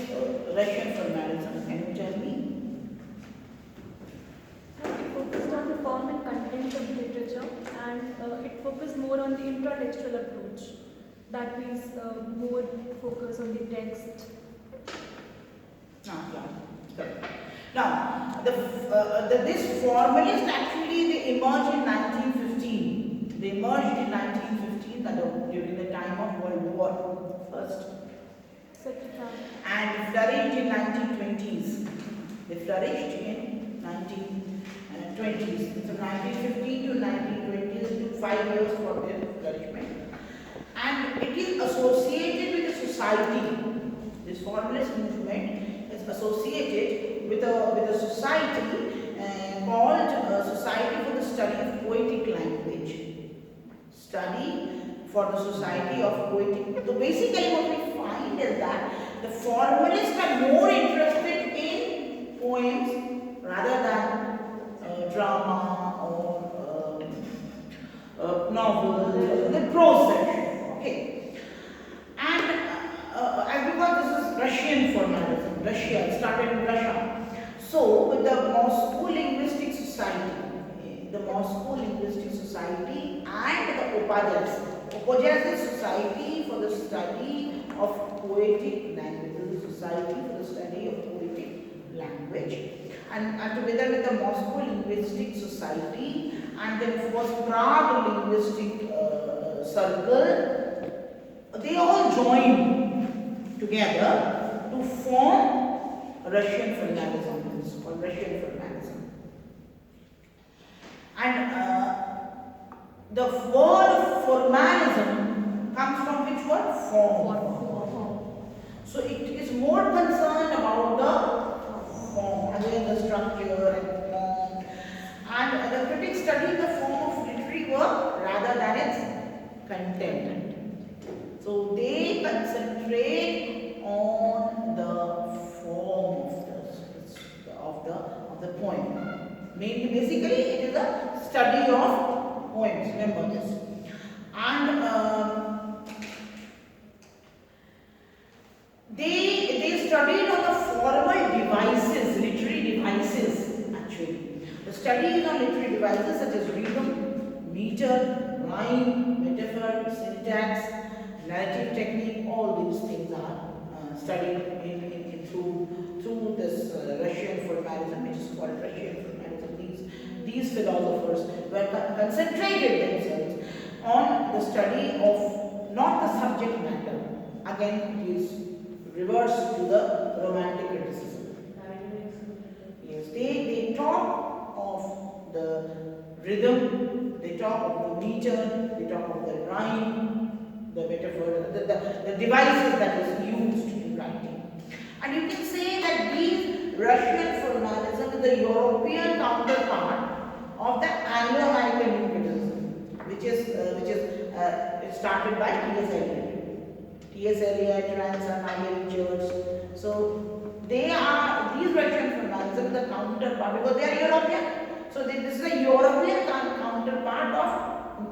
Russian formalism? Can you tell me? It focused on the form and content of the literature, and it focused more on the intratextual approach. That means more focus on the text. Correct. Now, this formalist actually they emerged in 1915. They emerged in 1915 during the time of World War First, and flourished in 1920s. They flourished in 1920s. So 1915 to 1920s took 5 years for their flourishment, and it is associated with a society. This formalist movement is associated with a society called Society for the Study of Poetic Language. Study for the Society of Poetic. So basically what we find is that the formalists are more interested in poems rather than drama or novels, the prose section. Okay. And because this is Russian formalism, Russia, it started in Russia. So with the Moscow Linguistic Society and the Upajaz is Society for the Study of Poetic Language, Society for the Study of Poetic Language, and together with the Moscow Linguistic Society and then of course Prague Linguistic Circle, they all joined together to form Russian formalism. It's called Russian formalism. And the word formalism comes from which word? Form. So it is more concerned about the form, again the structure and form. And the critics study the form of literary work rather than its content. So they concentrate on the form of the poem. Basically, it is a study of poems. Remember this. And they studied on the formal devices, literary devices. Actually, the study is on literary devices such as rhythm, meter, rhyme, metaphor, syntax, narrative technique. All these things are studied through this Russian formalism, which is called Russian formalism. These philosophers were concentrated themselves on the study of not the subject matter. Again, it is reverse to the Romantic criticism. Yes, they talk of the rhythm, they talk of the meter, they talk of the rhyme, the metaphor, the devices that is used in writing. And you can say that these Russian formalism is the European counterpart of the Anglo-American New criticism, which is started by T.S. Eliot. T.S. Eliot, Ransom, I.A. Richards. So these Russian formalism is the counterpart because they are European. So this is a European counterpart of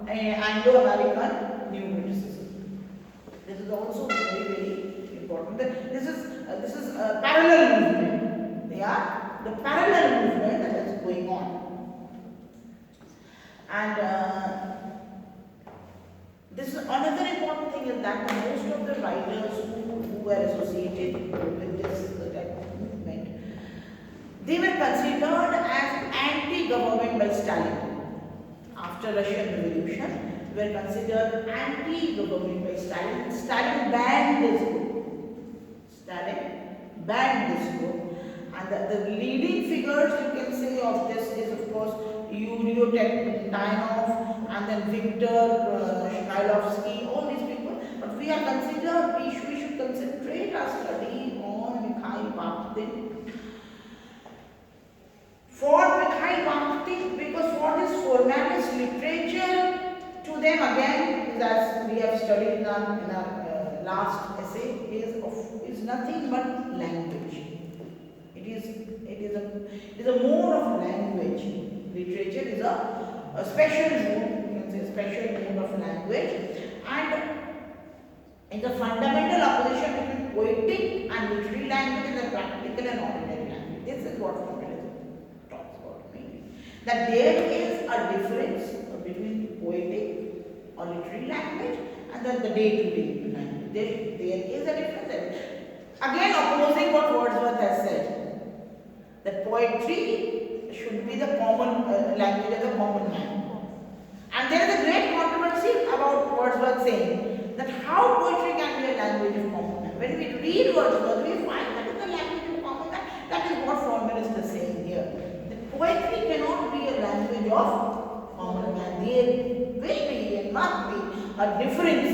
Anglo-American New criticism. This is also very, very important. This is a parallel movement. They are the parallel movement that is going on. And this is another important thing is that most of the writers who were associated with this type of movement, they were considered as anti-government by Stalin. After Russian Revolution, they were considered anti-government by Stalin. Stalin banned this group. And the leading figures you can say of this is of course Yuri Tainov and then Viktor Shkailovsky, all these people. But we should concentrate our study on Mikhail Bakhtin. For Mikhail Bakhtin, to them again, is as we have studied in our last essay, is nothing but language. It is a mode of language. Literature is a special mode, you can say special mode of language, and it's a fundamental opposition between poetic and literary language and the practical and ordinary language. This is what formalism talks about mainly. That there is a difference between poetic or literary language and the day-to-day language. There is a difference. Again, opposing what Wordsworth has said, that poetry should be the common language of the common man. And there is a great controversy about Wordsworth saying that how poetry can be a language of common man. When we read Wordsworth, we find that it's the language of common man. That is what formalist is saying here. That poetry cannot be a language of common man. There will be and must be a difference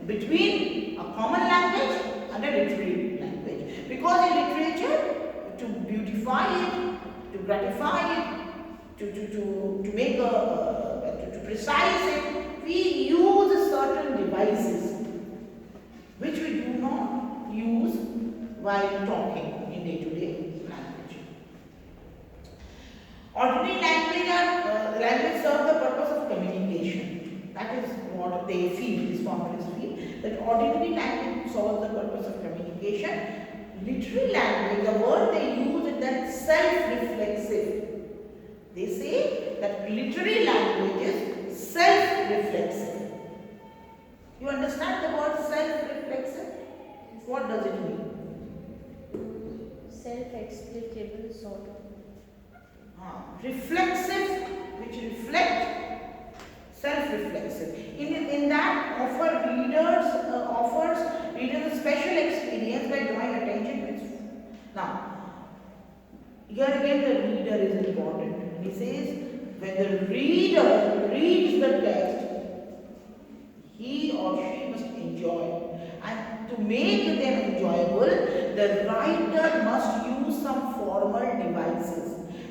between a common language and a literary language. Because in literature, to beautify it, to gratify it, to make to precise it, we use certain devices which we do not use while talking in day-to-day language. Ordinary language serves the purpose of communication. That is what they feel, these formalists feel, that ordinary language serves the purpose of communication. Literary language, the word they use is that self-reflexive. They say that literary language is self-reflexive. You understand the word self-reflexive? What does it mean? Self-explicable, sort of. Reflexive, which reflect, self-reflexive. In that offers readers a special experience by drawing attention to its. Now, here again the reader is important. He says, when the reader reads the text, he or she must enjoy. And to make them enjoyable, the writer must use some formal devices.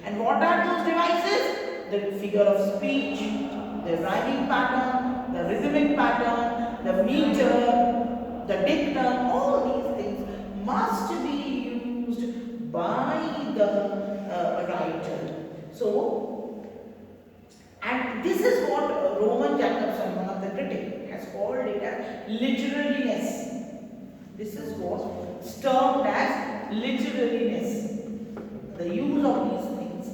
And what are those devices? The figure of speech, the rhyming pattern, the rhythmic pattern, the meter, the dictum, all these things must be used by the writer. So, and this is what Roman Jacobson, one of the critics, has called it as literariness. This is what's termed as literariness. The use of these things,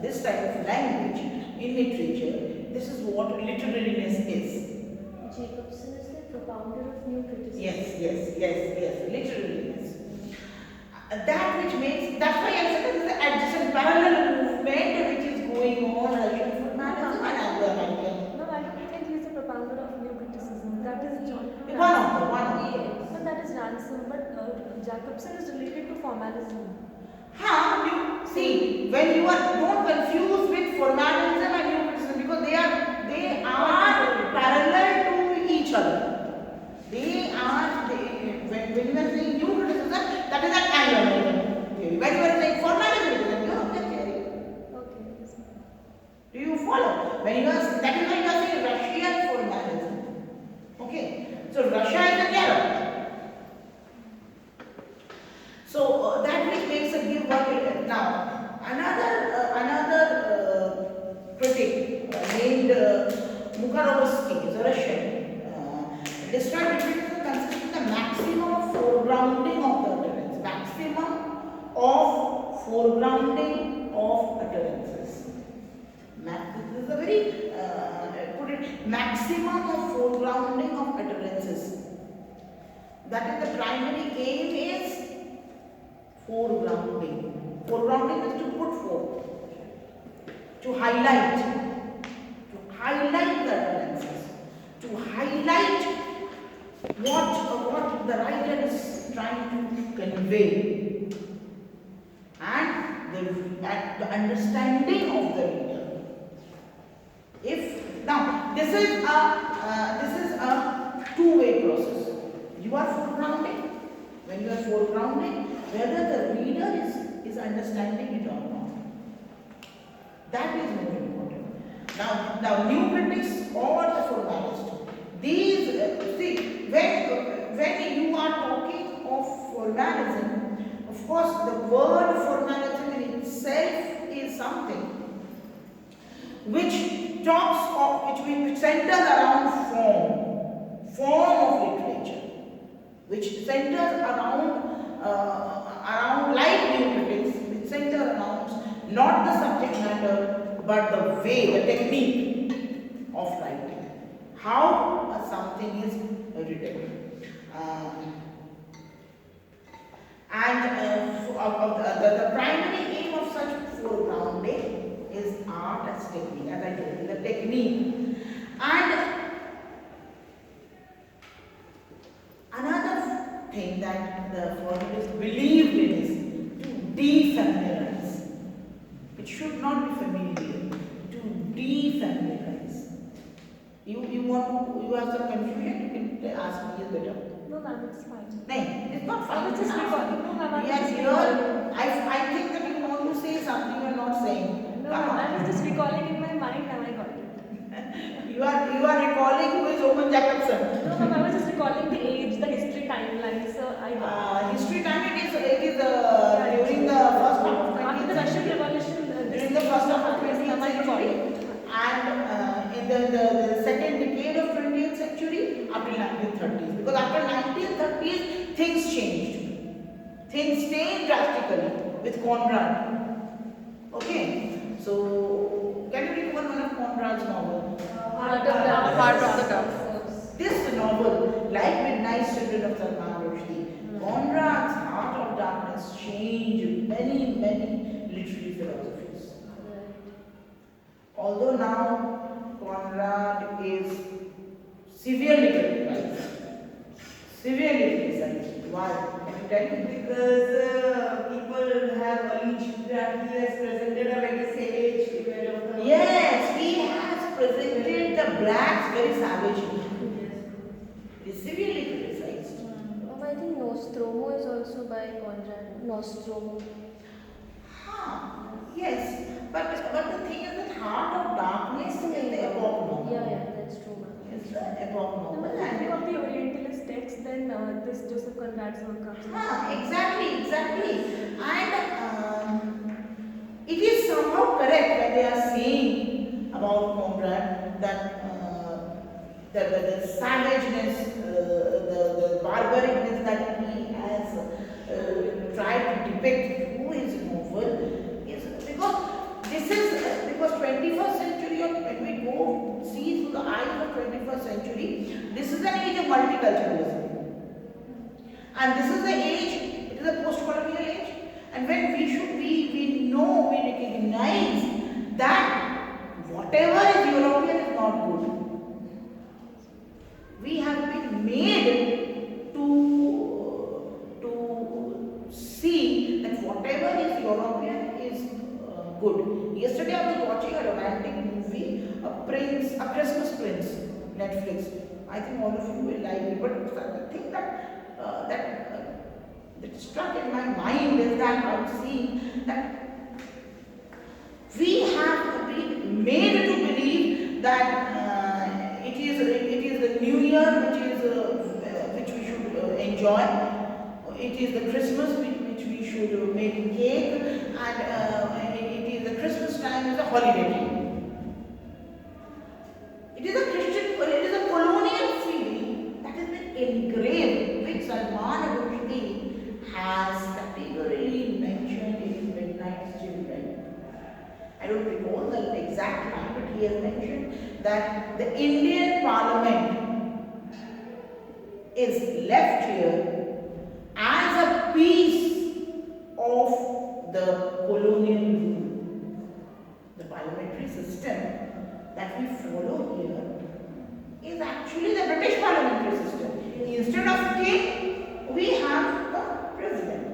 this type of language in literature, this is what literariness is. Jacobson is the propounder of new criticism. Yes, literariness. That which makes, that's why I said there is an adjacent parallel movement which is going on, Russian formalism and Anglo-American. No, I don't think he's the propounder of new criticism. That is John. One of them. No, that is Ransom, but Jacobson is related to formalism. See, when you are, don't confuse with formalism and new criticism, because they are parallel to each other. When you are saying new criticism, that is an Anglo-American theory. When you are saying formalism, it is a European theory. Okay. Do you follow? That is why you are saying Russian formalism. Okay, so Russia is a terror. So that which makes a give work. Now another critic named Mukharovsky is a Russian. Described criticism consists of the maximum of foregrounding of the utterance. Maximum of foregrounding of utterances. This is a very maximum of foregrounding of utterances. That is the primary aim is foregrounding. Foregrounding is to put forth, to highlight the utterances, to highlight what the writer is trying to convey, and the understanding of the reader. This is a two-way process. You are foregrounding. When you are foregrounding, whether the reader is understanding it or not. That is more important. Now new critics or the formalist. These, see, when you are talking of formalism, of course, the word formalism in itself is something which talks of, which centers around form of literature, which centers around like new critics, which centers around not the subject matter but the way, the technique of writing, how something is written. The primary aim of such foregrounding is art as technique, as I told you, the technique. And another thing that the formalists believed in is to defamiliarize. It should not be familiar, to defamiliarize. You have some confusion, you can ask me a bit of. No, ma'am, it's fine. No, it's not I fine. was just recalling. No, ma'am, I was Yes, just recalling. I think that you want to say something you're not saying. No, Come ma'am, on. I was just recalling in my mind and I got it. You are recalling who is Owen Jacobson. No, ma'am, I was just recalling the age, the history timeline, so I got it. History time it is during the first half of After 20th the Russian century. Revolution, During the first half of yes, 20th ma'am, I recall century. it. And in the second decade of 20th century up till 1930s. Because after 1930s things changed. Things changed drastically with Conrad. Okay. So can you read one of Conrad's novels? Heart of the Duff. This novel, like Midnight Children of Salman Rushdie, Conrad's Heart of Darkness changed many literary philosophies. Although now Conrad is severely criticized. Why? Can you tell me? Because people have alleged that he has presented a very savage image of the. Yes, he has presented the blacks very savagely. He is severely criticized. I think Nostromo is also by Conrad. Nostromo. Yes, but the thing is that Heart of Darkness is the epoch novel. Yeah, that's true, ma'am. It's the epoch No, novel. but if you think of the Orientalist text, then this Joseph Conrad's work comes in. Exactly. And it is somehow correct when they are saying about Conrad that the savageness, the barbaricness that he has tried to depict through his novel is because 21st century, or when we go see through the eyes of 21st century, this is an age of multiculturalism. And this is the age, it is a post-colonial age. And when we recognize that whatever is European is not good. We have been made to see that whatever is European is good. Yesterday I was watching a romantic movie, A Christmas Prince, Netflix. I think all of you will like it. But the thing that struck in my mind is that I'm seeing that we have been made to believe that it is the New Year which we should enjoy. It is the Christmas which we should make cake, and it is the Christmas time is a holiday. It is a colonial feeling that has been engraved, which Salman Rushdie has categorically mentioned in Midnight Children. I don't recall the exact line, but he has mentioned that the Indian Parliament is left here as a piece of the colonial rule. The parliamentary system that we follow here is actually the British parliamentary system. Instead of king, we have a president.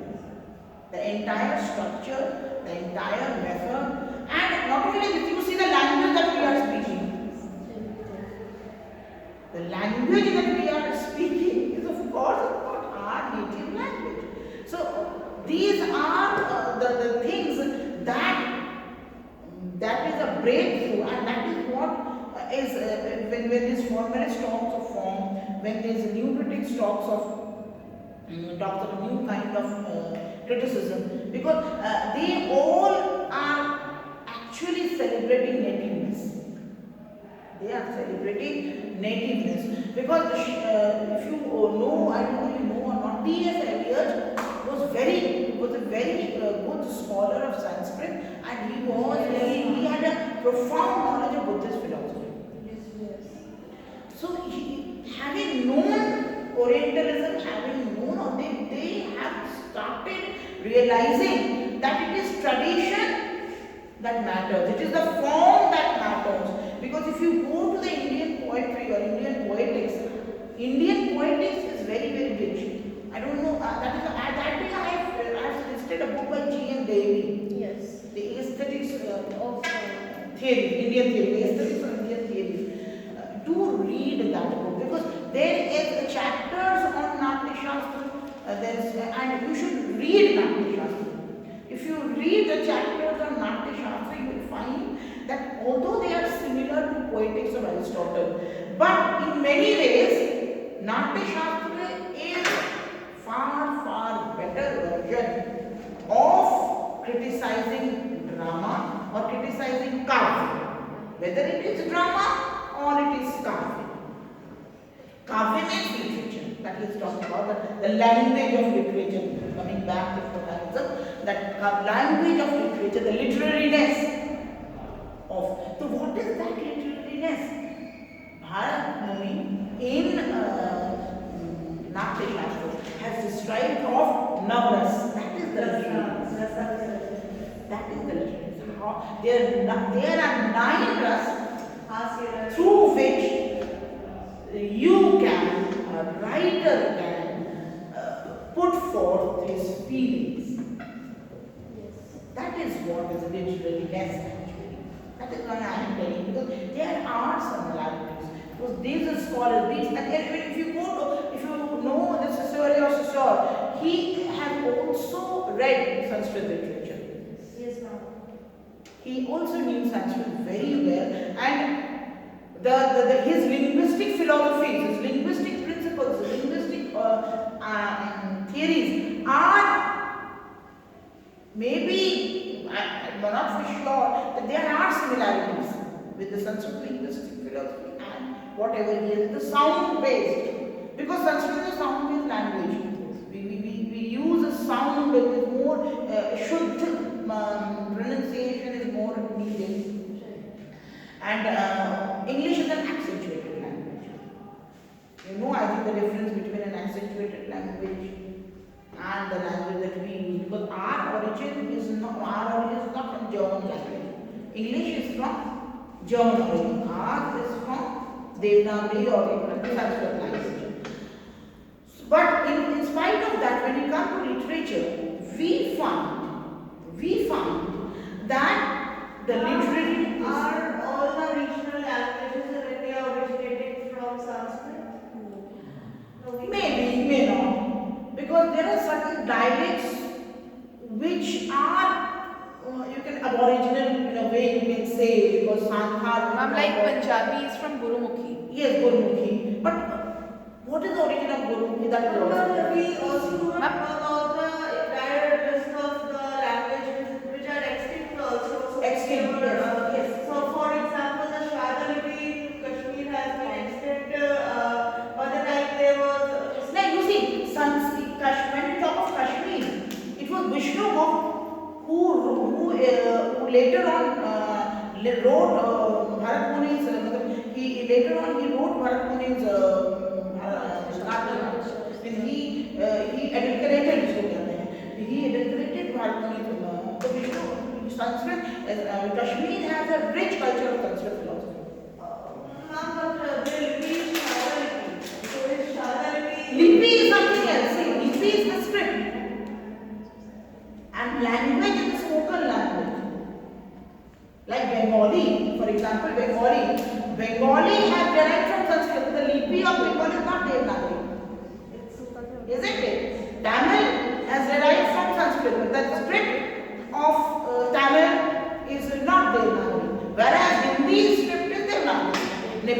The entire structure, the entire method, and not only this, you see the language that we are speaking. The language that we are speaking is of course not our native language. So these are the things that is a breakthrough, and that is what is when this formalist talks of form, when there is a new critic talks of a new kind of criticism, because they all are actually celebrating nativeness. They are celebrating nativeness because if you know, I don't know you know or not, T.S. Eliot was a very good scholar of Sanskrit, and he had a profound knowledge of Buddhist philosophy. So having known Orientalism, having known, or they have started realizing that it is tradition that matters. It is the form that matters. Because if you go to the Indian poetry or Indian poetics is very, very rich. I don't know, that day I have listed a book by G.M. Davy. Yes. The aesthetics Of theory, Indian theory, the aesthetics of Indian theory. Do read that book because there is chapters on Natya Shastra, and you should read Natya Shastra. If you read the chapters on Natya Shastra, you will find that although they are similar to poetics of Aristotle, but in many ways, Natya Shastra is far, far better version of criticizing drama or criticizing kavya. Whether it is drama or it is kavya. Kavya means literature. That is talking about the language of literature. Coming back to what I said, that language of literature, the literariness of. So what is that literariness? Bharat Muni in Natya Shastra has described of Navras. That is the literariness. That is the literariness. There are 9 ras through which you can, a writer can put forth his feelings. That is what is literariness actually. That is why I am telling you, because there are similarities. Because these are scholars, and if you know the Sisori or Sisor, he has also read Sanskrit literature. Yes, ma'am. He also knew Sanskrit very well, and his linguistic philosophies, his linguistic principles, his linguistic theories are maybe, I'm not for sure, that there are similarities with the Sanskrit linguistic philosophy and whatever he is, the sound based, because Sanskrit is a sound based language. We use a sound that is more Shuddha pronunciation is more needed. And English is an accentuated language. You know, I think the difference between an accentuated language and the language that we use, because our origin is not from German language. English is from German origin. Ours is from Devanagari or Sanskrit language. But in spite of that, when we come to literature, we found that the literary Are all the regional languages in India originating from Sanskrit? No. maybe, may not, because there are certain dialects which are you can aboriginal in a way you can say, because Santhal. Ma'am, like Punjabi is from Gurumukhi. Yes, Gurumukhi. But what is the origin of Gurumukhi? That is also. We also do not know about the entire list of the languages which are extinct also. So Extinct, we were, yes. So for example, the Shradha in Kashmir has been extinct, but then like there was. Now you see, Sanskrit, when we talk of Kashmir, it was Vishnu who later on wrote Bharat Muni's. Later on he wrote Bharat Muni's. When he adulterated Bharat Muni's. So Vishnu, Sanskrit, Kashmir has a rich culture of Sanskrit philosophy. Ma'am, but Lipi is Shradha. So is Shradha Lipi is something else. See, Lipi is the script. And language is the spoken language. Like Bengali, for example, Bengali has derived from Sanskrit. The Lipi of Bengali is not Devanagari. Isn't it? Tamil has derived from Sanskrit, but the script of Tamil is not Devanagari. Whereas Hindi is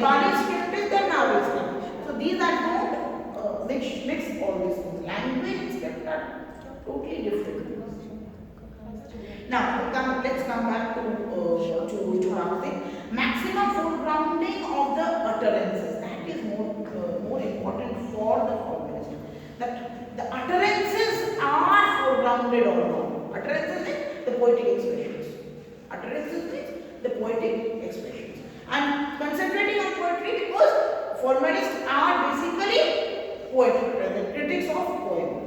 Nepali script, then Navajo script. So these are don't mix all these things. Language and script are totally different. Now let's come back to our thing. Maximum foregrounding of the utterances. That is more important for the formalist. That the utterances are foregrounded or not. Utterances means the poetic expressions. Utterances means the poetic expressions. I'm concentrating on poetry because formalists are basically the critics of poetry.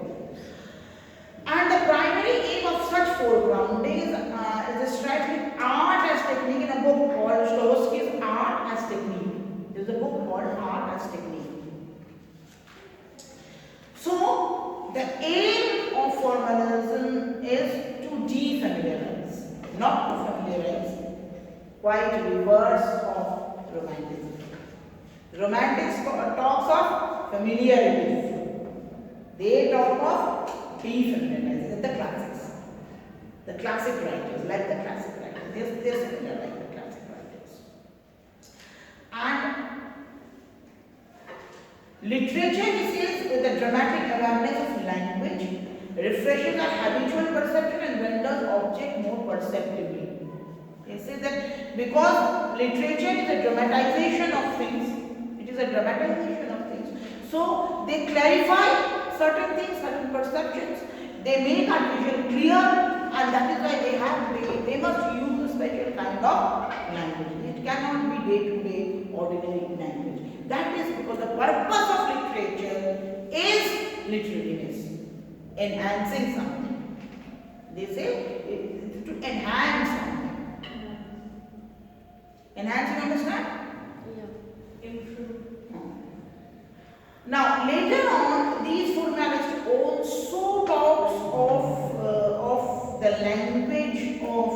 And the primary aim of such foregrounding is described with art as technique in a book called Slowski's Art as Technique. There is a book called Art as Technique. So, the aim of formalism is to defamiliarize, not to familiarize, quite reverse of romanticism. Romantics talks of familiarity. They talk of defamiliarizing. The classics. The classic writers, like the classic writers. They're similar like the classic writers. And literature, he says, with a dramatic awareness of language, refreshes our habitual perception and renders object more perceptibly. He says that because literature is a dramatization of things, it is a dramatization of things. So they clarify certain things, certain perceptions. They make our vision clear, and that is why they must use a special kind of language. It cannot be day-to-day ordinary language. That is because the purpose of literature is literariness, enhancing something. They say to enhance something. Enhance, you understand? Yeah. Improve. Now later on, these formalists also talks of the language of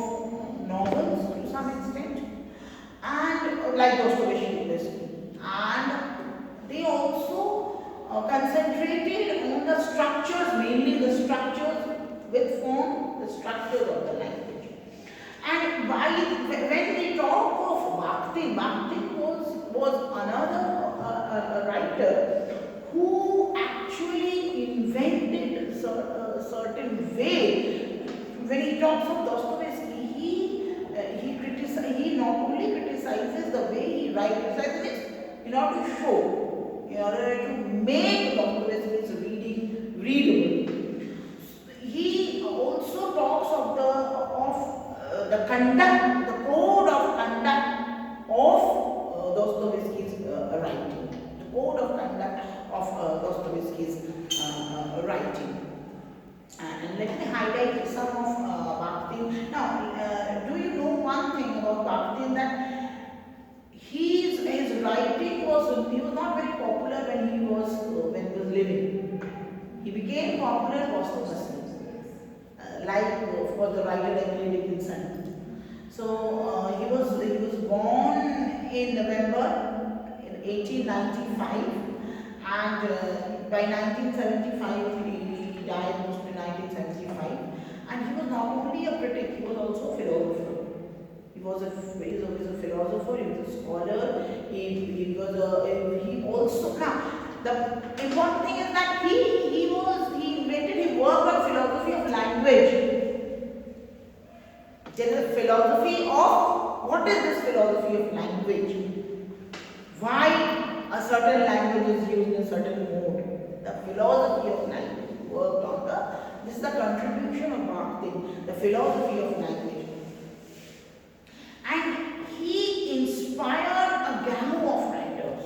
novels to some extent, and like Dostoevsky, and they also concentrated on the structures, mainly the structures with form, the structures of the language. And when we talk of Bakhtin was another writer who actually invented a certain way. When he talks of Dostoevsky, he not only criticizes the way he writes, criticizes it in order to show, in order to make Dostoevsky's reading readable. He also talks of the conduct, the code of conduct of Dostoevsky's writing, the code of conduct of Dostoevsky's writing. And let me highlight some of Bakhtin. Now, do you know one thing about Bakhtin, that his writing was not very popular when he was living. He became popular posthumously, like of course the writer Emily Dickinson. So he was born in November in 1895, and by 1975 he died mostly in 1975. And he was not only a critic, he was also a philosopher. He was a philosopher, he was a scholar, he also, now the important thing is that he worked on philosophy of language. There is a philosophy of, what is this philosophy of language? Why a certain language is used in a certain mode? The philosophy of language worked on this is the contribution of Bakhtin, the philosophy of language. And he inspired a gamut of writers,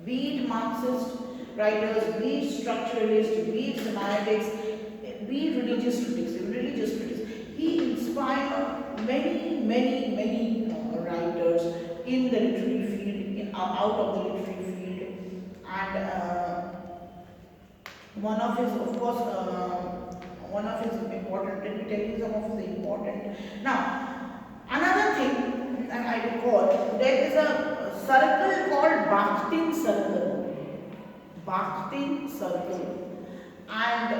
be it Marxist writers, be it structuralists, be it semantics, be it religious critics. He inspired many writers in the literary field, out of the literary field. And one of his important, let me tell you some of the important. Now, another thing I recall, there is a circle called Bakhtin Circle. Bakhtin Circle. And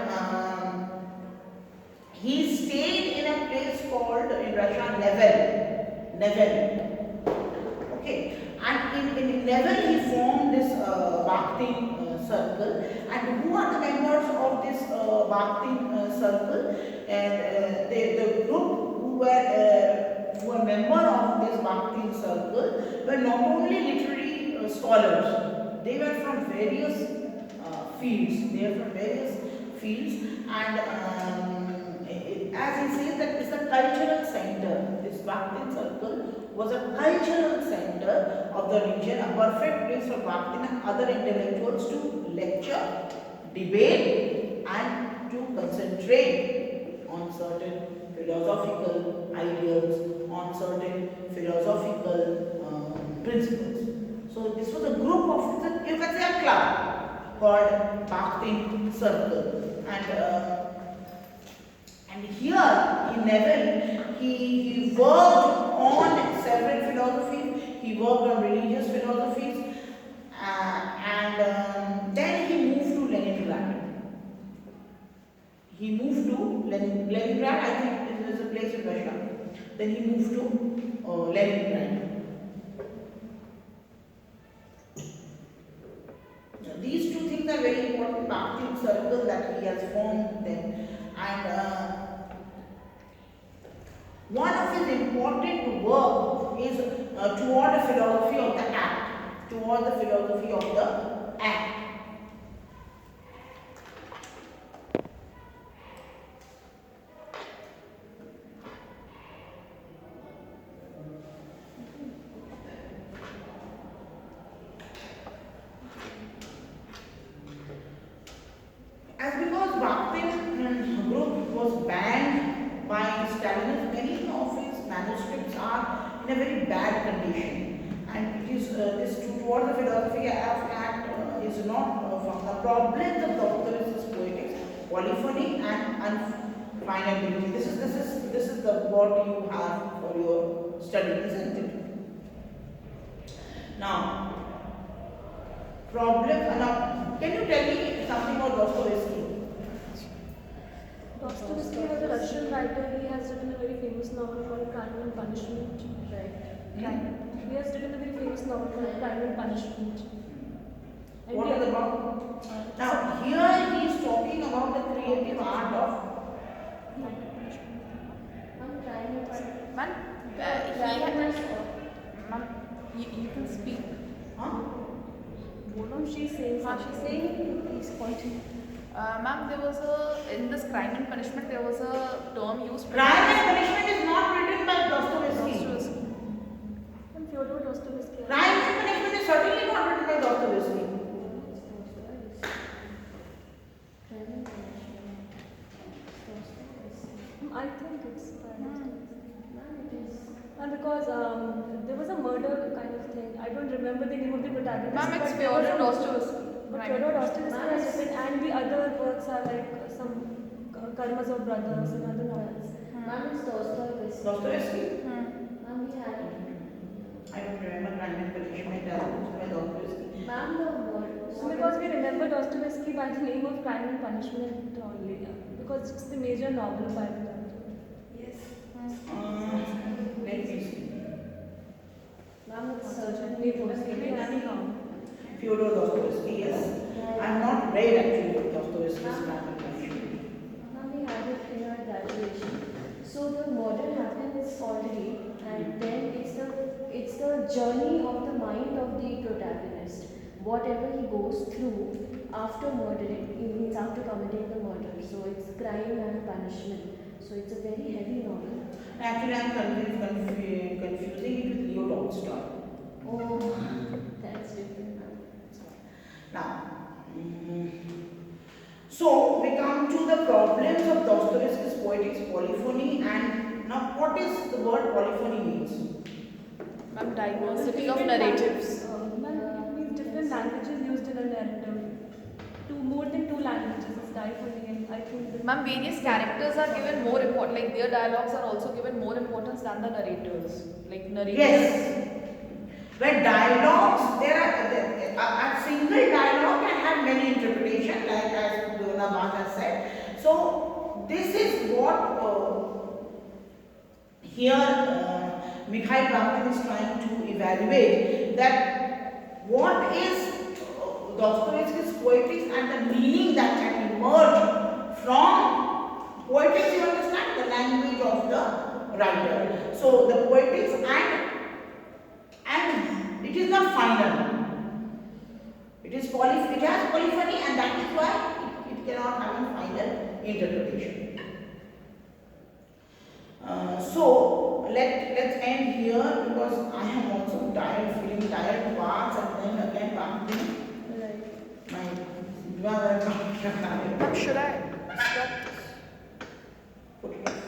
he stayed in a place called, in Russia, Nevel. Okay. And in Neville he formed this Bakhtin circle, and who are the members of this Bakhtin circle? And the group who were member of this Bakhtin circle were not only literary scholars, they were from various fields. They are from various fields, and as he says that it's a cultural center. This Bakhtin circle was a cultural center of the region, a perfect place for Bakhtin and other intellectuals to lecture, debate, and to concentrate on certain philosophical ideals, on certain philosophical principles. So this was a group of, you can say a club called Bakhtin Circle, and here in Neville he worked on several philosophies. He worked on religious philosophies, and then he moved to Leningrad. He moved to Leningrad. I think it is a place in Russia. Then he moved to Leningrad. These two things are very important. Bakhtin circle that he has formed them, and one of his important work is toward the philosophy of the act. Toward the philosophy of the act. As because Bakhtin group was banned by Stalinist, many of his manuscripts are in a very bad condition, and it is this toward the philosophy of act is not from the problems of Dostoevsky's poetics, polyphony and unfinability. This is the what you have for your study, isn't it? Now, can you tell me something about Dostoevsky? Dostoevsky was a Russian writer. He has written a very famous novel called Crime and Punishment. He has written a very famous novel called Crime and Punishment. And What is it about? Now, here he is talking about the creative art of Man, you can speak. She's saying He's pointing. Ma'am, there was in this Crime and Punishment, there was a term used. Crime and Punishment is not written by Dostoevsky. and Fyodor Dostoevsky. Crime and Punishment is certainly not written by Dostoevsky. I think it's and because there was a murder kind of thing. I don't remember the name of the protagonist. Ma'am, it's but there was Fyodor a- Dostoevsky. But Fyodor Dostoevsky has written, and the other works are like some Karamazov brothers and other novels. Ma'am, it's Dostoevsky. Dostoevsky? Ma'am, we had it. I don't remember Crime and Punishment as written by Dostoevsky. Ma'am, the word. So because we remember Dostoevsky by the name of Crime and Punishment only, because it's the major novel by the author. Let me see. Ma'am, it's Maybe anyhow. Fyodor Dostoevsky, yes. I have not read actually Dostoevsky's Crime and Punishment. Ma'am, we had it in our graduation. So the murder happens already, and then it's the journey of the mind of the protagonist. Whatever he goes through after murdering, it means after committing the murder. So it's crime and punishment. So it's a very heavy novel. Actually, I am confusing it with Leo Tolstoy. Oh, that's different now. Now, so we come to the problems of Dostoevsky's poetics, polyphony, and now what is the word polyphony means? Ma'am, diversity of narratives. It means different languages used in a narrative. More than two languages is diphony, and I think. Ma'am, various characters are given more important, like their dialogues are also given more importance than the narrators. Like narrators. Yes. Where dialogues, there are a single dialogue can have many interpretations, like as Nabhat has said. So this is what here Mikhail Bakhtin is trying to evaluate, that what is Dostoevsky's poetics and the meaning that can emerge from poetics, you understand, the language of the writer. So the poetics and it is not final. It has polyphony, and that is why it cannot have a final interpretation. So let's end here because I am also tired, feeling tired parts, and then again pumping Right. my Should I stop this? put it